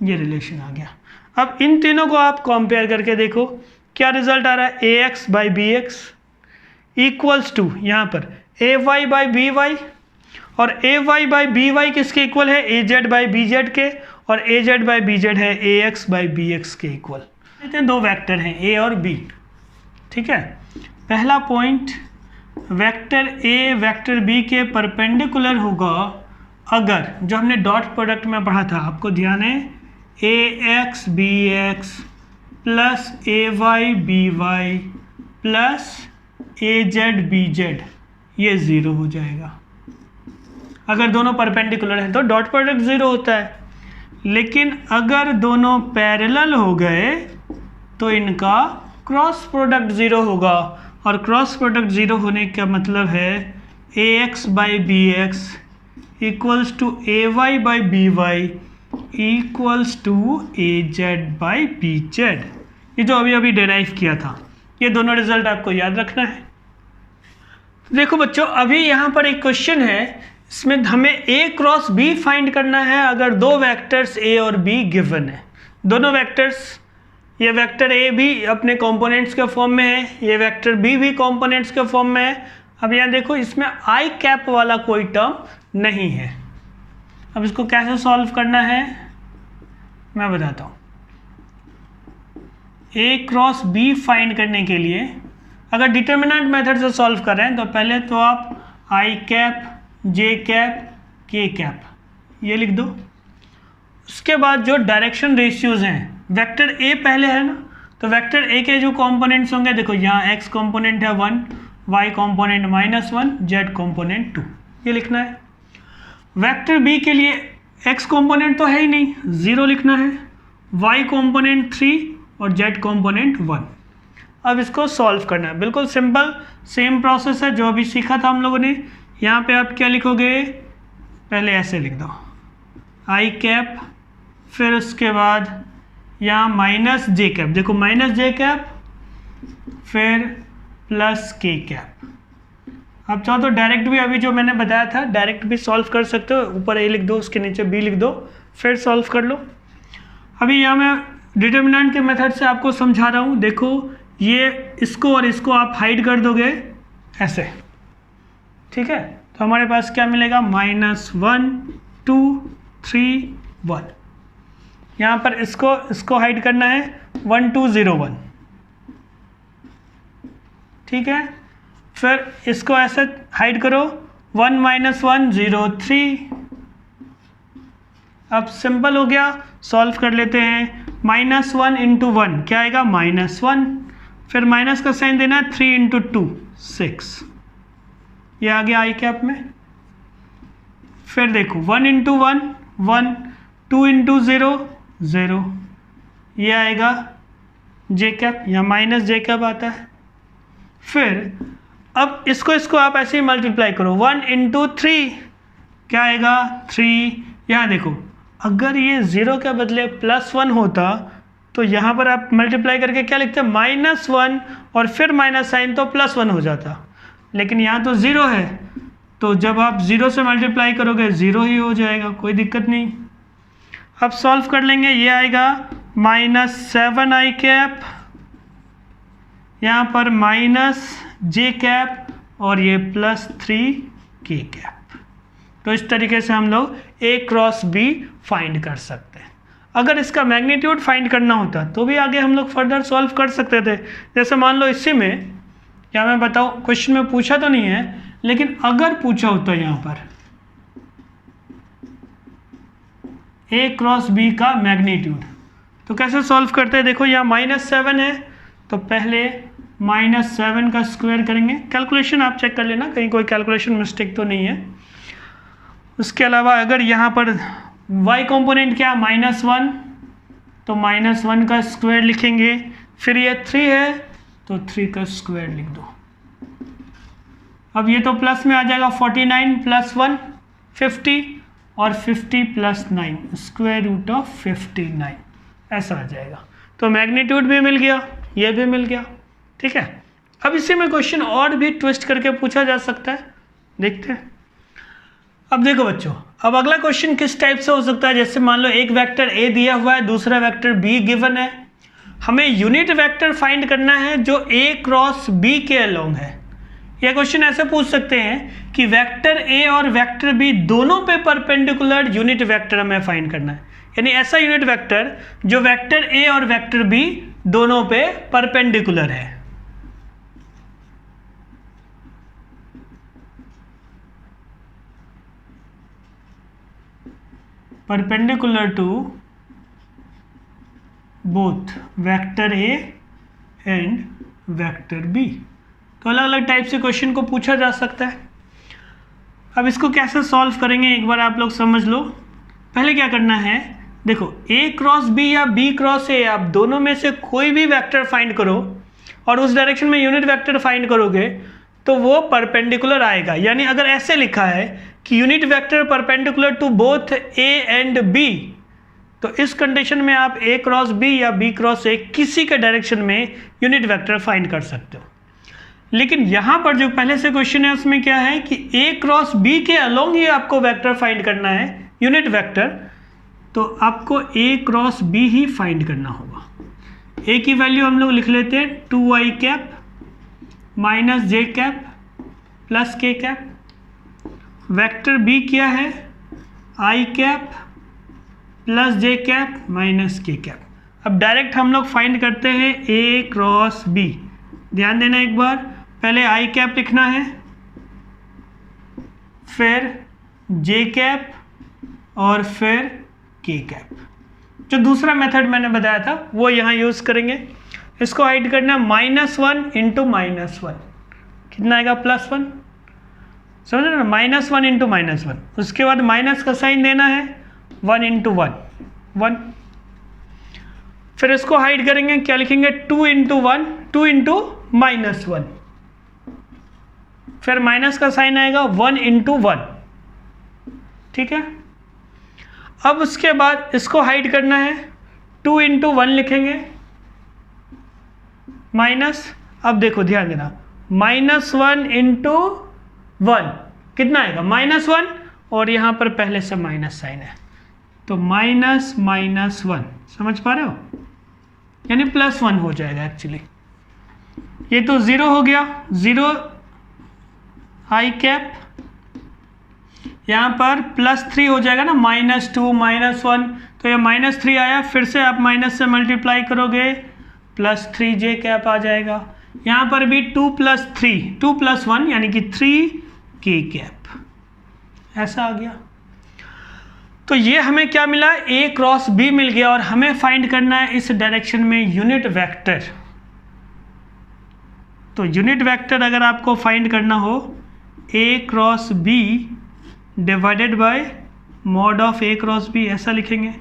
ये रिलेशन आ गया। अब इन तीनों को आप कंपेयर करके देखो क्या रिजल्ट आ रहा है, AX/BX इक्वल्स टू यहाँ पर AY/BY, और AY/BY किसके इक्वल है, AZ/BZ के, और AZ/BZ है AX/BX के इक्वल। कहते हैं दो वेक्टर हैं A और B, ठीक है। पहला point, vector A vector B के परपेंडिकुलर होगा अगर, जो हमने डॉट प्रोडक्ट में पढ़ा था, आपको ध्यान है, AXBX plus AYBY plus AZBZ, ये 0 हो जाएगा। अगर दोनों परपेंडिकुलर हैं तो डॉट प्रोडक्ट 0 होता है, लेकिन अगर दोनों पैरेलल हो गए तो इनका क्रॉस प्रोडक्ट 0 होगा, और क्रॉस प्रोडक्ट 0 होने का मतलब है AX/BX equals to AY/BY equals to AZ/BZ। ये जो अभी अभी डेराइव किया था, ये दोनों रिजल्ट आपको याद रखना है। देखो बच्चों, अभी यहाँ पर एक क्वेश्चन है, इसमें हमें A क्रॉस B फाइंड करना है अगर दो वेक्टर्स A और B गिवन है। दोनों वेक्टर्स, ये वेक्टर A भी अपने कंपोनेंट्स के फॉर्म में है, ये वेक्टर B भी कंपोनेंट्स के फॉर्म में है। अब यहाँ देखो, इसमें आई कैप वाला कोई टर्म नहीं है। अब इसको कैसे सॉल्व करना है मैं बताता हूँ। A क्रॉस B फाइंड करने के लिए अगर डिटर्मिनेंट मेथड से सॉल्व कर रहे हैं तो पहले तो आप आई कैप, जे कैप, के कैप ये लिख दो। उसके बाद जो डायरेक्शन रेशियोज हैं, वेक्टर A पहले है ना, तो वेक्टर A के जो कंपोनेंट्स होंगे, देखो यहाँ x कंपोनेंट है 1, y कंपोनेंट -1, z कंपोनेंट 2, ये लिखना है। वेक्टर B के लिए x कंपोनेंट तो है ही नहीं, 0 लिखना है, y कंपोनेंट 3 और z कंपोनेंट 1। अब इसको सॉल्व करना है, बिल्कुल सिंपल सेम प्रोसेस है जो अभी सीखा था हम लोगों ने। यहाँ पे आप क्या लिखोगे, पहले ऐसे लिख दो आई कैप, फिर उसके बाद यहाँ माइनस जे कैप, देखो माइनस जे कैप फिर प्लस के कैप। अब चाहो तो डायरेक्ट भी अभी जो मैंने बताया था डायरेक्ट भी सॉल्व कर सकते हो, ऊपर ए लिख दो उसके नीचे बी लिख दो फिर सॉल्व कर लो। अभी यहाँ मैं डिटर्मिनेंट के मेथड से आपको समझा रहा हूँ। देखो ये इसको और इसको आप हाइड कर दोगे ऐसे, ठीक है, तो हमारे पास क्या मिलेगा -1 2 3 1। यहाँ पर इसको हाइड करना है 1 2 0 1, ठीक है, फिर इसको ऐसे हाइड करो 1 -1 0 3। अब सिंपल हो गया, सॉल्व कर लेते हैं। -1 × 1 क्या आएगा -1, फिर माइनस का साइन देना है 3 × 2 6, ये आ गया आई कैप में। फिर देखो 1 × 1 1, 2 × 0 0, ये आएगा जे कैप या माइनस जे कैप आता है। फिर अब इसको आप ऐसे ही मल्टीप्लाई करो 1 × 3 क्या आएगा 3। यहाँ देखो अगर ये 0 के बदले +1 होता तो यहाँ पर आप मल्टीप्लाई करके क्या लिखते -1 और फिर माइनस साइन तो +1 हो जाता, लेकिन यहाँ तो 0 है तो जब आप 0 से मल्टीप्लाई करोगे 0 ही हो जाएगा, कोई दिक्कत नहीं। अब सॉल्व कर लेंगे, ये आएगा -7 आई कैप, यहाँ पर -j कैप और ये +3 k कैप। तो इस तरीके से हम लोग A क्रॉस B फाइंड कर सकते हैं। अगर इसका मैग्नीट्यूड फाइंड करना होता तो भी आगे हम लोग फर्दर सॉल्व कर सकते थे। जैसे मान लो इसी में, या मैं बताऊँ क्वेश्चन में पूछा तो नहीं है, लेकिन अगर पूछा होता यहाँ पर A क्रॉस B का मैग्नीट्यूड, तो कैसे सॉल्व करते हैं। देखो यहाँ -7 है तो पहले -7 का स्क्वायर करेंगे। कैलकुलेशन आप चेक कर लेना कहीं कोई कैलकुलेशन मिस्टेक तो नहीं है। उसके अलावा अगर यहाँ पर y कंपोनेंट क्या -1 तो -1 का स्क्वायर लिखेंगे, फिर ये 3 है तो 3 का स्क्वायर लिख दो। अब ये तो प्लस में आ जाएगा 49 + 1 50 और 50 + 9 √59 ऐसा आ जाएगा। तो मैग्नीट्यूड भी मिल गया, ये भी मिल गया, ठीक है। अब इसी में क्वेश्चन और भी ट्विस्ट करके पूछा जा सकता है, देखते हैं। अब देखो बच्चों, अब अगला क्वेश्चन किस टाइप से हो सकता है। जैसे मान लो एक वेक्टर A दिया हुआ है, दूसरा वेक्टर B गिवन है, हमें यूनिट वेक्टर फाइंड करना है जो A क्रॉस B के अलोंग है। यह क्वेश्चन ऐसे पूछ सकते हैं कि वेक्टर A और वेक्टर B दोनों पे परपेंडिकुलर यूनिट वेक्टर हमें फाइंड करना है, यानी ऐसा यूनिट वेक्टर जो वेक्टर A और वेक्टर B दोनों पे परपेंडिकुलर है। Perpendicular to both vector A and vector B। तो अलग अलग टाइप से क्वेश्चन को पूछा जा सकता है। अब इसको कैसे सॉल्व करेंगे एक बार आप लोग समझ लो। पहले क्या करना है, देखो A क्रॉस B या B क्रॉस A, आप दोनों में से कोई भी वेक्टर फाइंड करो और उस डायरेक्शन में यूनिट वेक्टर फाइंड करोगे तो वो परपेंडिकुलर आएगा। यानी अगर ऐसे लिखा है कि unit vector perpendicular to both A and B, तो इस कंडीशन में आप A क्रॉस B या B क्रॉस A किसी के डायरेक्शन में यूनिट वेक्टर फाइंड कर सकते हो। लेकिन यहाँ पर जो पहले से क्वेश्चन है उसमें क्या है कि A क्रॉस B के अलोंग ही आपको वेक्टर फाइंड करना है यूनिट वेक्टर, तो आपको A cross B he find करना होगा। A की वैल्यू हम लोग लिख लेते हैं 2i cap -j cap + k cap. Vector B क्या है i cap + j cap -k cap. अब डायरेक्ट हम लोग फाइंड करते हैं A क्रॉस B। ध्यान देना एक बार, पहले i कैप लिखना है, फिर j कैप और फिर k कैप। जो दूसरा मेथड मैंने बताया था वो यहाँ यूज़ करेंगे। इसको हाइड करना -1 × -1, कितना आएगा +1, समझ रहे ना, -1 × -1। उसके बाद माइनस का साइन देना है 1 × 1 1, फिर इसको हाइड करेंगे, क्या लिखेंगे 2 × 1 2 × -1, फिर माइनस का साइन आएगा 1 × 1, ठीक है। अब उसके बाद इसको हाइड करना है 2 इंटू 1 लिखेंगे माइनस, अब देखो ध्यान देना, -1 इंटू 1 कितना आएगा -1, और यहाँ पर पहले से माइनस साइन है तो -1 समझ पा रहे हो, यानी +1 हो जाएगा एक्चुअली। ये तो 0 हो गया, 0 आई कैप, यहाँ पर +3 हो जाएगा ना, -2 -1, तो ये -3 आया, फिर से आप माइनस से मल्टीप्लाई करोगे +3 जे कैप आ जाएगा। यहाँ पर भी 2 + 1 यानी कि 3 के कैप, ऐसा आ गया। तो ये हमें क्या मिला, A क्रॉस B मिल गया, और हमें फाइंड करना है इस डायरेक्शन में यूनिट वेक्टर। तो यूनिट वेक्टर अगर आपको फाइंड करना हो, A cross B divided by mod of A cross B, ऐसा लिखेंगे।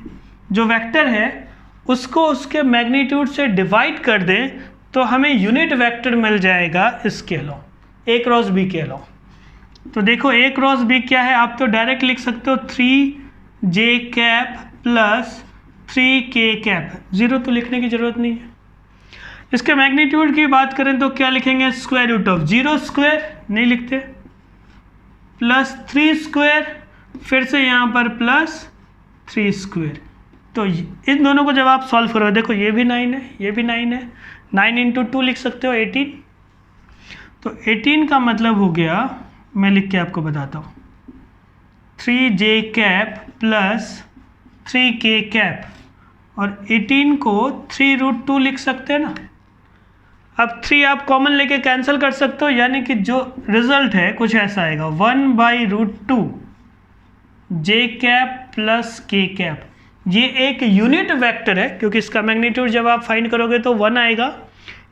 जो वेक्टर है उसको उसके मैग्नीट्यूड से डिवाइड कर दें तो हमें यूनिट वेक्टर मिल जाएगा इसके अलावा, A क्रॉस B के अलावा। तो देखो A क्रॉस B क्या है, आप तो डायरेक्ट लिख सकते हो 3j cap plus 3k cap, 0 तो लिखने की ज़रूरत नहीं है। इसके मैग्नीट्यूड की बात करें तो क्या लिखेंगे, स्क्वायर रूट ऑफ 0 स्क्वायर नहीं लिखते, प्लस 3 स्क्वायर, फिर से यहाँ पर प्लस 3 स्क्वायर। तो इन दोनों को जब आप सॉल्व करो, देखो ये भी 9 है, ये भी 9 है, 9 इंटू 2 लिख सकते हो 18। तो 18 का मतलब हो गया, मैं लिख के आपको बताता हूँ, 3j cap plus 3k cap, और 18 को 3√2 लिख सकते हैं ना। अब 3 आप कॉमन लेके कैंसिल कर सकते हो, यानी कि जो रिजल्ट है कुछ ऐसा आएगा, 1/√2 j cap plus k cap. ये एक यूनिट वेक्टर है, क्योंकि इसका मैग्नीट्यूड जब आप फाइंड करोगे तो 1 आएगा।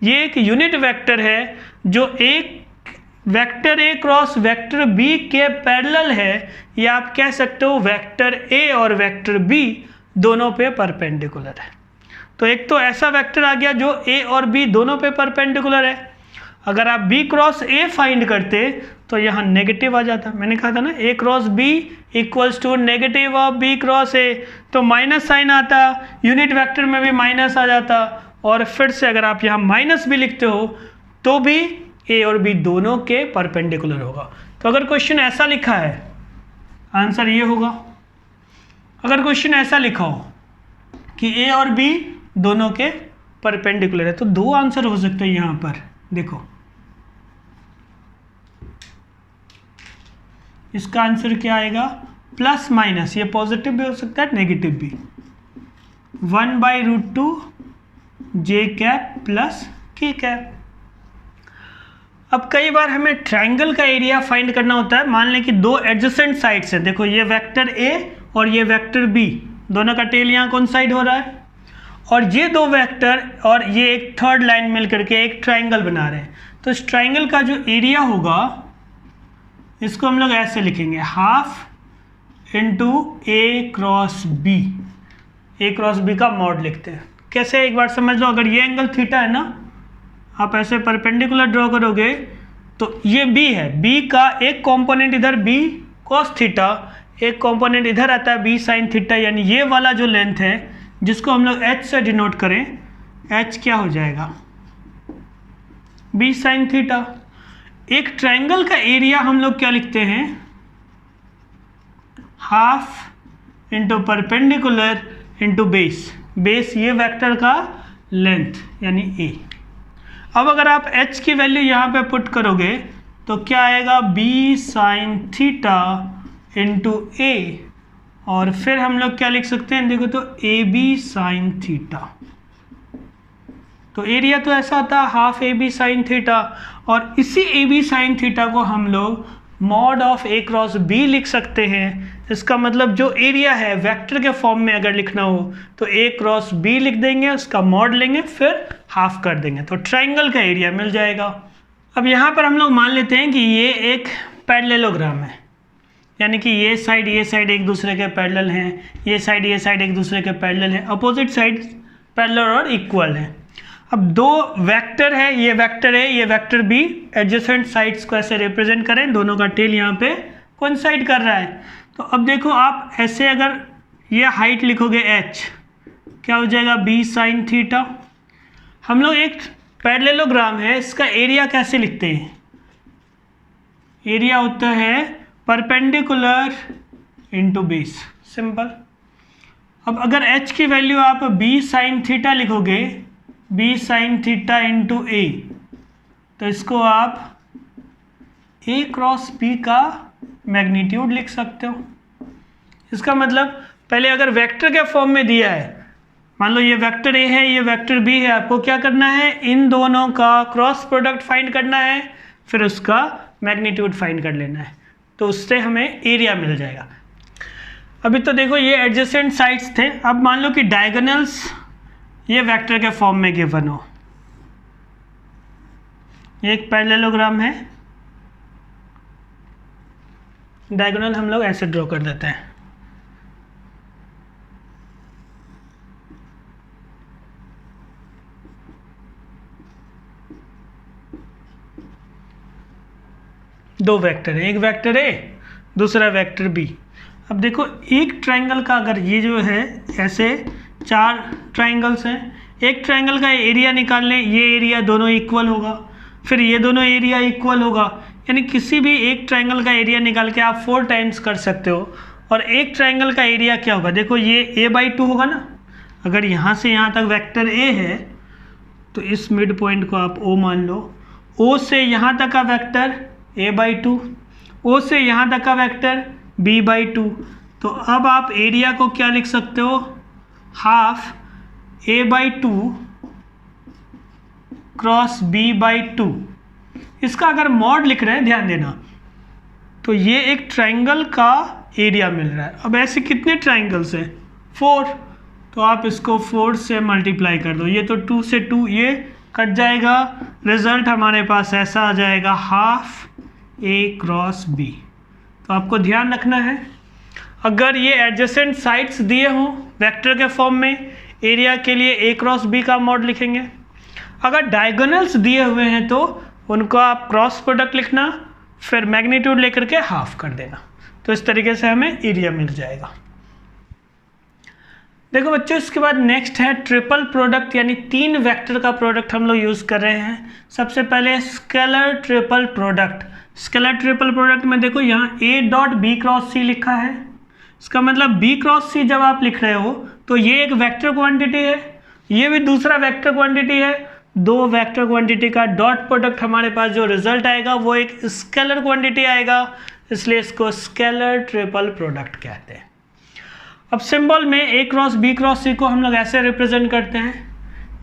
ये एक यूनिट वेक्टर है जो एक vector A cross vector B के पैरेलल है, या आप कह सकते हो वेक्टर A और वेक्टर B दोनों पे परपेंडिकुलर है। तो एक तो ऐसा वेक्टर आ गया जो A और B दोनों पे परपेंडिकुलर है। अगर आप B क्रॉस A फाइंड करते तो यहाँ नेगेटिव आ जाता, मैंने कहा था ना A cross B equals to negative of B cross A, तो माइनस साइन आता, यूनिट वेक्टर में भी माइनस आ जाता, और फिर से अगर आप यहाँ माइनस भी लिखते हो तो भी A और B दोनों के परपेंडिकुलर होगा। तो अगर क्वेश्चन ऐसा लिखा है, आंसर ये होगा। अगर क्वेश्चन ऐसा लिखा हो कि A और B दोनों के परपेंडिकुलर है, तो 2 आंसर हो सकते हैं यहाँ पर। देखो इसका आंसर क्या आएगा, प्लस माइनस, ये पॉजिटिव भी हो सकता है नेगेटिव भी, 1/√2 j cap plus k cap. अब कई बार हमें ट्रायंगल का एरिया फाइंड करना होता है। मान लें कि 2 एडजेसेंट साइड्स हैं, देखो ये वेक्टर A और ये वेक्टर B, दोनों का टेल यहाँ कौन साइड हो रहा है, और ये 2 वेक्टर और ये एक थर्ड लाइन मिल करके एक ट्रायंगल बना रहे हैं। तो इस ट्रायंगल का जो एरिया होगा इसको हम लोग ऐसे लिखेंगे, half into A cross B, A cross B का मॉड लिखते हैं। कैसे, एक बार समझ लो, अगर ये एंगल थीटा है ना, आप ऐसे परपेंडिकुलर ड्रॉ करोगे तो ये B है, B का एक कंपोनेंट इधर B cos थीटा, एक कंपोनेंट इधर आता है B sin थीटा, यानी ये वाला जो लेंथ है जिसको हम लोग H से डिनोट करें, H क्या हो जाएगा, B sin थीटा। एक ट्रायंगल का एरिया हम लोग क्या लिखते हैं, half into perpendicular into base, base ये वेक्टर का लेंथ यानी A। अब अगर आप H की वैल्यू यहाँ पे पुट करोगे तो क्या आएगा, B sin theta into A, और फिर हम लोग क्या लिख सकते हैं, देखो तो AB sin थीटा। तो एरिया तो ऐसा आता है हाफ AB sin थीटा, और इसी AB sin थीटा को हम लोग mod of A cross B लिख सकते हैं। इसका मतलब जो एरिया है वेक्टर के फॉर्म में अगर लिखना हो तो A क्रॉस B लिख देंगे, उसका मॉड लेंगे, फिर हाफ कर देंगे, तो ट्रायंगल का एरिया मिल जाएगा। अब यहाँ पर हम लोग मान लेते हैं कि ये एक पैरेललोग्राम है, यानी कि ये साइड एक दूसरे के पैरेलल हैं, ये साइड एक दूसरे के पैरेलल हैं, अपोजिट साइड पैरेलल और इक्वल हैं। अब 2 वेक्टर है, ये वेक्टर A, ये वेक्टर B, एडजेसेंट साइड्स को ऐसे रिप्रेजेंट करें, दोनों का टेल यहाँ पे कोइंसाइड कर रहा है। तो अब देखो आप ऐसे अगर ये हाइट लिखोगे H, क्या हो जाएगा b साइन थीटा। हम लोग एक पैरेललोग्राम है, इसका एरिया कैसे लिखते हैं? एरिया होता है परपेंडिकुलर इंटू बेस, सिंपल। अब अगर h की वैल्यू आप b साइन थीटा लिखोगे, b साइन थीटा इंटू ए, तो इसको आप a क्रॉस b का मैग्नीट्यूड लिख सकते हो। इसका मतलब पहले अगर वेक्टर के फॉर्म में दिया है, मान लो ये वेक्टर ए है, ये वेक्टर बी है, आपको क्या करना है? इन दोनों का क्रॉस प्रोडक्ट फाइंड करना है, फिर उसका मैग्नीट्यूड फाइंड कर लेना है, तो उससे हमें एरिया मिल जाएगा। अभी तो देखो ये एडजेसेंट साइड्स थे, अब मान लो कि डायगोनल्स ये वेक्टर के फॉर्म में गिवन हो। ये एक पैरेललोग्राम है, डायगोनल हम लोग ऐसे ड्रॉ कर देते हैं। दो वेक्टर है, एक वेक्टर ए, दूसरा वेक्टर बी। अब देखो एक ट्रायंगल का, अगर ये जो है ऐसे 4 ट्रायंगल्स हैं, एक ट्रायंगल का एरिया निकाल लें, ये एरिया दोनों इक्वल होगा, फिर ये दोनों एरिया इक्वल होगा, यानी किसी भी एक ट्रायंगल का एरिया निकाल के आप 4 टाइम्स कर सकते हो। और एक ट्रायंगल का एरिया क्या होगा? देखो ये a/2 होगा ना, अगर यहाँ से यहाँ तक वेक्टर a है तो इस मिड पॉइंट को आप o मान लो, o से यहाँ तक का वेक्टर a/2, o से यहाँ तक का वेक्टर b/2। तो अब आप एरिया को क्या लिख सकते हो? Half a/2 cross b/2। इसका अगर मॉड लिख रहे हैं, ध्यान देना, तो ये एक ट्रायंगल का एरिया मिल रहा है। अब ऐसे कितने ट्रायंगल्स हैं? 4, तो आप इसको 4 से मल्टीप्लाई कर दो, ये तो 2 से 2 ये कट जाएगा, रिजल्ट हमारे पास ऐसा आ जाएगा हाफ a क्रॉस b। तो आपको ध्यान रखना है, अगर ये एडजेसेंट साइड्स दिए हों वेक्टर के फॉर्म में, एरिया के लिए a क्रॉस b का मॉड लिखेंगे। अगर डायगोनल्स दिए हुए हैं तो उनको आप क्रॉस प्रोडक्ट लिखना, फिर मैग्नीट्यूड लेकर के हाफ कर देना, तो इस तरीके से हमें एरिया मिल जाएगा। देखो बच्चों, इसके बाद नेक्स्ट है ट्रिपल प्रोडक्ट, यानी 3 वेक्टर का प्रोडक्ट हम लोग यूज़ कर रहे हैं। सबसे पहले scalar triple product. Scalar triple product में देखो यहाँ a.b क्रॉस c लिखा है, इसका मतलब b क्रॉस c जब आप लिख रहे हो तो ये एक वेक्टर क्वांटिटी है, ये भी दूसरा वेक्टर क्वांटिटी है, 2 वेक्टर क्वांटिटी का डॉट प्रोडक्ट हमारे पास जो रिजल्ट आएगा वो एक स्केलर क्वांटिटी आएगा, इसलिए इसको स्केलर ट्रिपल प्रोडक्ट कहते हैं। अब सिंबल में a cross b cross c को हम लोग ऐसे रिप्रेजेंट करते हैं,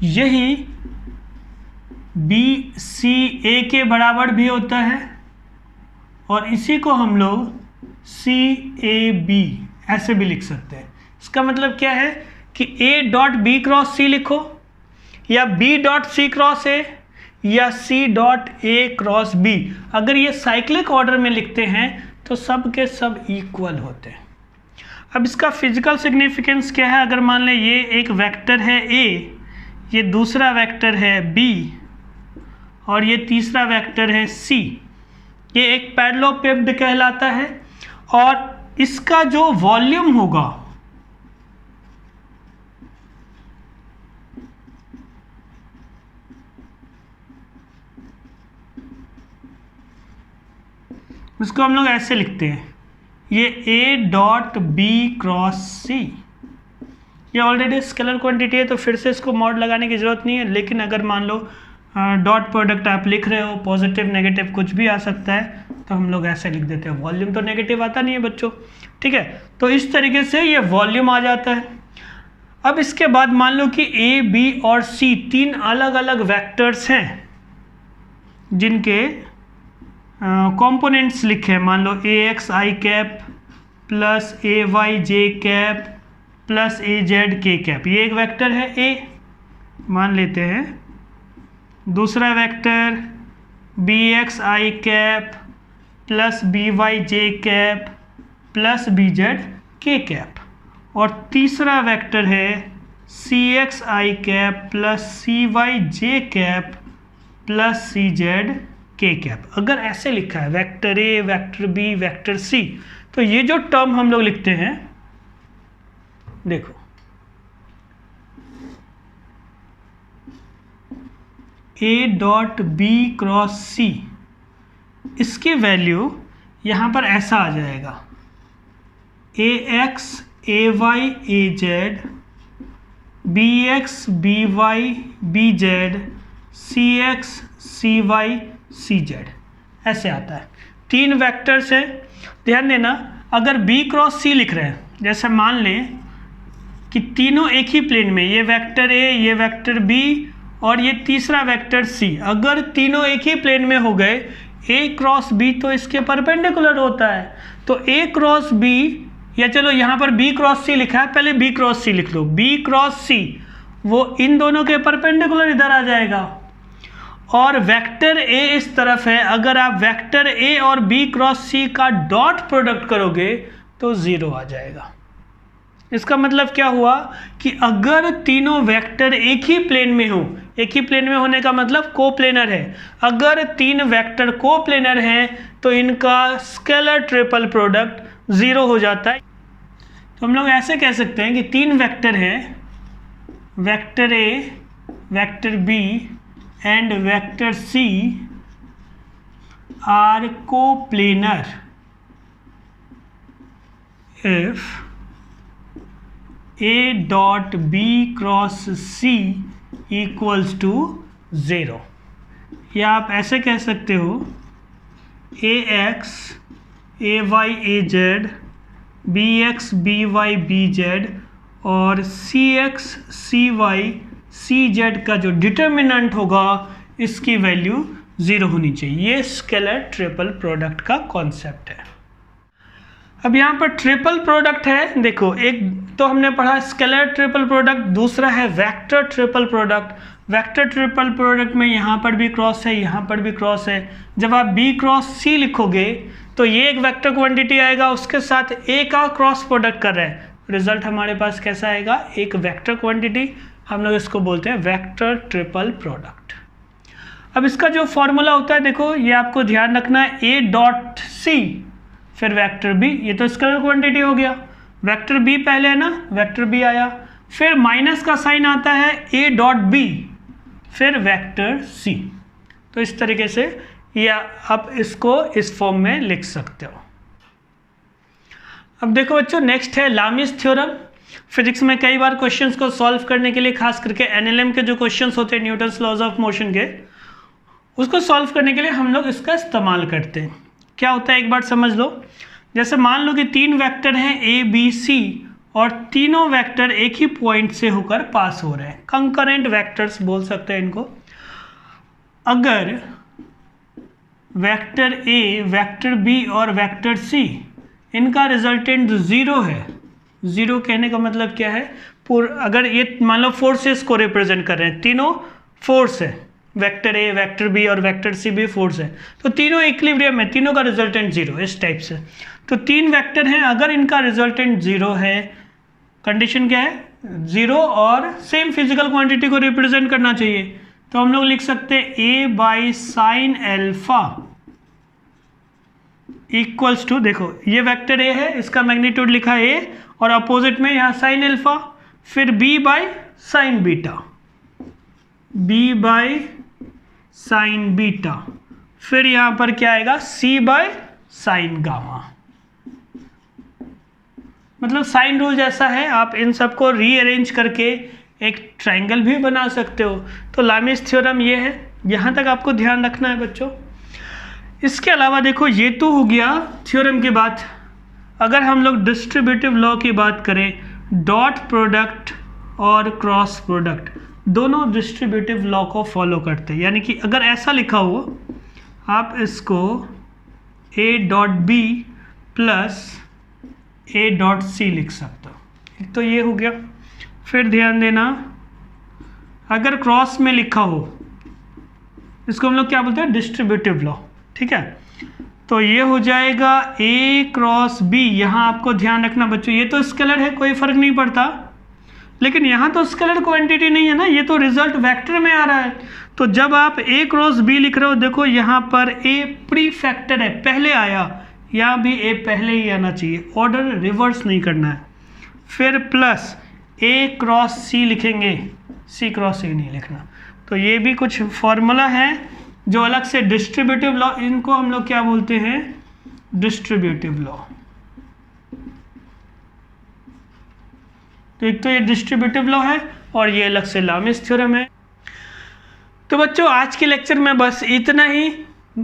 यही b c a के बराबर भी होता है, और इसी को हम लोग c a b ऐसे भी लिख सकते हैं। इसका मतलब क्या है कि a dot b cross c लिखो, या b dot c cross a, या c dot a cross b। अगर ये साइक्लिक ऑर्डर में लिखते हैं तो सब के सब इक्वल होते हैं। अब इसका फिजिकल सिग्निफिकेंस क्या है? अगर मान लें ये एक वेक्टर है a, ये दूसरा वेक्टर है b, और ये तीसरा वेक्टर है c, ये एक पैरेललोपिपेड कहलाता है, और इसका जो वॉल्यूम होगा इसको हम लोग ऐसे लिखते हैं, ये a dot b cross c। ये ऑलरेडी स्केलर क्वांटिटी है तो फिर से इसको मॉड लगाने की ज़रूरत नहीं है, लेकिन अगर मान लो डॉट प्रोडक्ट आप लिख रहे हो, पॉजिटिव नेगेटिव कुछ भी आ सकता है, तो हम लोग ऐसे लिख देते हैं। वॉल्यूम तो नेगेटिव आता नहीं है बच्चों, ठीक है, तो इस तरीके से ये वॉल्यूम आ जाता है। अब इसके बाद मान लो कि a, b और c 3 अलग अलग वेक्टर्स हैं जिनके कंपोनेंट्स लिखे हैं। मान लो ax i cap plus ay j cap plus az k cap, ये एक वेक्टर है a मान लेते हैं। दूसरा vector bx i cap plus by j cap plus bz k cap, और तीसरा वेक्टर है cx i cap plus cy j cap plus cz k cap. अगर ऐसे लिखा है vector a, vector b, vector c, तो ये जो टर्म हम लोग लिखते हैं, देखो A dot B cross C, इसकी वैल्यू यहाँ पर ऐसा आ जाएगा, A x A y A z, B x B y B z, C x C y C z, ऐसे आता है। 3 वेक्टर्स है। ध्यान देना, अगर b क्रॉस c लिख रहे हैं, जैसे मान लें कि तीनों एक ही प्लेन में, ये वेक्टर a, ये वेक्टर b और ये तीसरा वेक्टर c, अगर तीनों एक ही प्लेन में हो गए, a क्रॉस b तो इसके परपेंडिकुलर होता है। तो a क्रॉस b, या चलो यहाँ पर b क्रॉस c लिखा है, पहले b क्रॉस c लिख लो, b क्रॉस c वो इन दोनों के परपेंडिकुलर इधर आ जाएगा। और वेक्टर a इस तरफ है, अगर आप वेक्टर a और b क्रॉस c का डॉट प्रोडक्ट करोगे तो 0 आ जाएगा। इसका मतलब क्या हुआ कि अगर तीनों वेक्टर एक ही प्लेन में हो, एक ही प्लेन में होने का मतलब कोप्लेनर है, अगर 3 वेक्टर कोप्लेनर हैं तो इनका स्केलर ट्रिपल प्रोडक्ट 0 हो जाता है। तो हम लोग ऐसे कह सकते हैं कि 3 वेक्टर हैं, vector a, vector b and vector c are coplanar if a dot b cross c equals to 0। या आप ऐसे कह सकते हो, A x A y A z, B x B y B z और C x C y C z का जो determinant होगा इसकी वैल्यू 0 होनी चाहिए। ये स्केलर ट्रिपल प्रोडक्ट का कॉन्सेप्ट है। अब यहाँ पर ट्रिपल प्रोडक्ट है, देखो एक तो हमने पढ़ा स्केलर ट्रिपल प्रोडक्ट, दूसरा है vector triple product. Vector triple product में यहाँ पर भी क्रॉस है, यहाँ पर भी क्रॉस है। जब आप b क्रॉस c लिखोगे तो ये एक वेक्टर क्वांटिटी आएगा, उसके साथ a का क्रॉस प्रोडक्ट कर रहे हैं, रिजल्ट हमारे पास कैसा आएगा, एक वेक्टर क्वांटिटी। हम लोग इसको बोलते हैं वेक्टर ट्रिपल प्रोडक्ट। अब इसका जो फॉर्मूला होता है, देखो ये आपको ध्यान रखना है, a डॉट c फिर वेक्टर b, ये तो स्केलर क्वांटिटी हो गया, वेक्टर b पहले है ना, वेक्टर b आया, फिर माइनस का साइन आता है a डॉट b फिर वेक्टर c। तो इस तरीके से ये आप इसको इस फॉर्म में लिख सकते हो। अब देखो बच्चों, नेक्स्ट है लामिस थ्योरम। फिजिक्स में कई बार क्वेश्चंस को सॉल्व करने के लिए, खास करके एनएलएम के जो क्वेश्चंस होते हैं न्यूटन्स लॉज ऑफ मोशन के, उसको सॉल्व करने के लिए हम लोग इसका इस्तेमाल करते हैं। क्या होता है एक बार समझ लो। जैसे मान लो कि 3 वेक्टर हैं ए बी सी और तीनों वेक्टर एक ही पॉइंट से होकर पास हो रहे हैं, कंकरेंट वेक्टर्स बोल सकते हैं इनको। अगर वेक्टर ए, वेक्टर बी और वेक्टर सी इनका रिजल्टेंट 0 है, 0 कहने का मतलब क्या है, अगर ये मान लो फोर्सेस को रिप्रेजेंट कर रहे हैं, तीनों फोर्स है, वेक्टर ए, वेक्टर बी और वेक्टर सी भी फोर्स है, तो तीनों इक्विलिब्रियम में, तीनों का रिजल्टेंट 0, इस टाइप से। तो 3 वेक्टर हैं, अगर इनका रिजल्टेंट 0 है, कंडीशन क्या है, 0 और सेम फिजिकल क्वांटिटी को रिप्रेजेंट करना चाहिए, तो हम लोग लिख सकते हैं A by sine alpha equals to, देखो ये वेक्टर ए है, इसका मैग्नीट्यूड लिखा है ए और अपोजिट में यहाँ साइन एल्फा, फिर B by sine beta, B by sine beta, फिर यहाँ पर क्या आएगा, सी बाय साइन गामा। मतलब साइन रूल जैसा है, आप इन सबको रीअरेंज करके एक ट्रायंगल भी बना सकते हो। तो लामिस थ्योरम ये है, यहाँ तक आपको ध्यान रखना है बच्चों। इसके अलावा देखो, ये तो हो गया थ्योरम की बात। अगर हम लोग डिस्ट्रीब्यूटिव लॉ की बात करें, डॉट प्रोडक्ट और क्रॉस प्रोडक्ट दोनों डिस्ट्रीब्यूटिव लॉ को फॉलो करते हैं। यानी कि अगर ऐसा लिखा हो, आप इसको a dot B plus a dot C लिख सकते हो। तो ये हो गया। फिर ध्यान देना, अगर क्रॉस में लिखा हो, इसको हम लोग क्या बोलते हैं, डिस्ट्रीब्यूटिव लॉ, ठीक है। तो ये हो जाएगा a क्रॉस b। यहाँ आपको ध्यान रखना बच्चों, ये तो स्केलर है, कोई फर्क नहीं पड़ता, लेकिन यहाँ तो स्केलर क्वांटिटी नहीं है ना, ये तो रिजल्ट वेक्टर में आ रहा है। तो जब आप a क्रॉस b लिख रहे हो, देखो यहाँ पर a प्री फैक्टर है, पहले आया, यहाँ भी a पहले ही आना चाहिए, ऑर्डर रिवर्स नहीं करना है। फिर प्लस a क्रॉस c लिखेंगे, c क्रॉस c नहीं लिखना। तो ये भी कुछ फॉर्मूला है जो अलग से डिस्ट्रीब्यूटिव लॉ, इनको हम लोग क्या बोलते हैं, डिस्ट्रीब्यूटिव लॉ। तो एक तो ये डिस्ट्रीब्यूटिव लॉ है और ये अलग से लामिस थ्योरम है। तो बच्चों आज के लेक्चर में बस इतना ही।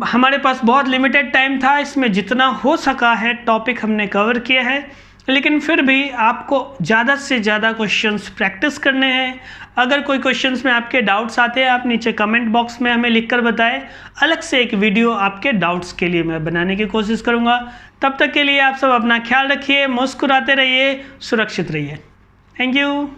हमारे पास बहुत लिमिटेड टाइम था, इसमें जितना हो सका है टॉपिक हमने कवर किया है, लेकिन फिर भी आपको ज़्यादा से ज़्यादा क्वेश्चंस प्रैक्टिस करने हैं। अगर कोई क्वेश्चंस में आपके डाउट्स आते हैं आप नीचे कमेंट बॉक्स में हमें लिखकर बताएं, अलग से एक वीडियो आपके डाउट्स के लिए मैं बनाने की कोशिश करूँगा। तब तक के लिए आप सब अपना ख्याल रखिए, मुस्कुराते रहिए, सुरक्षित रहिए। Thank you.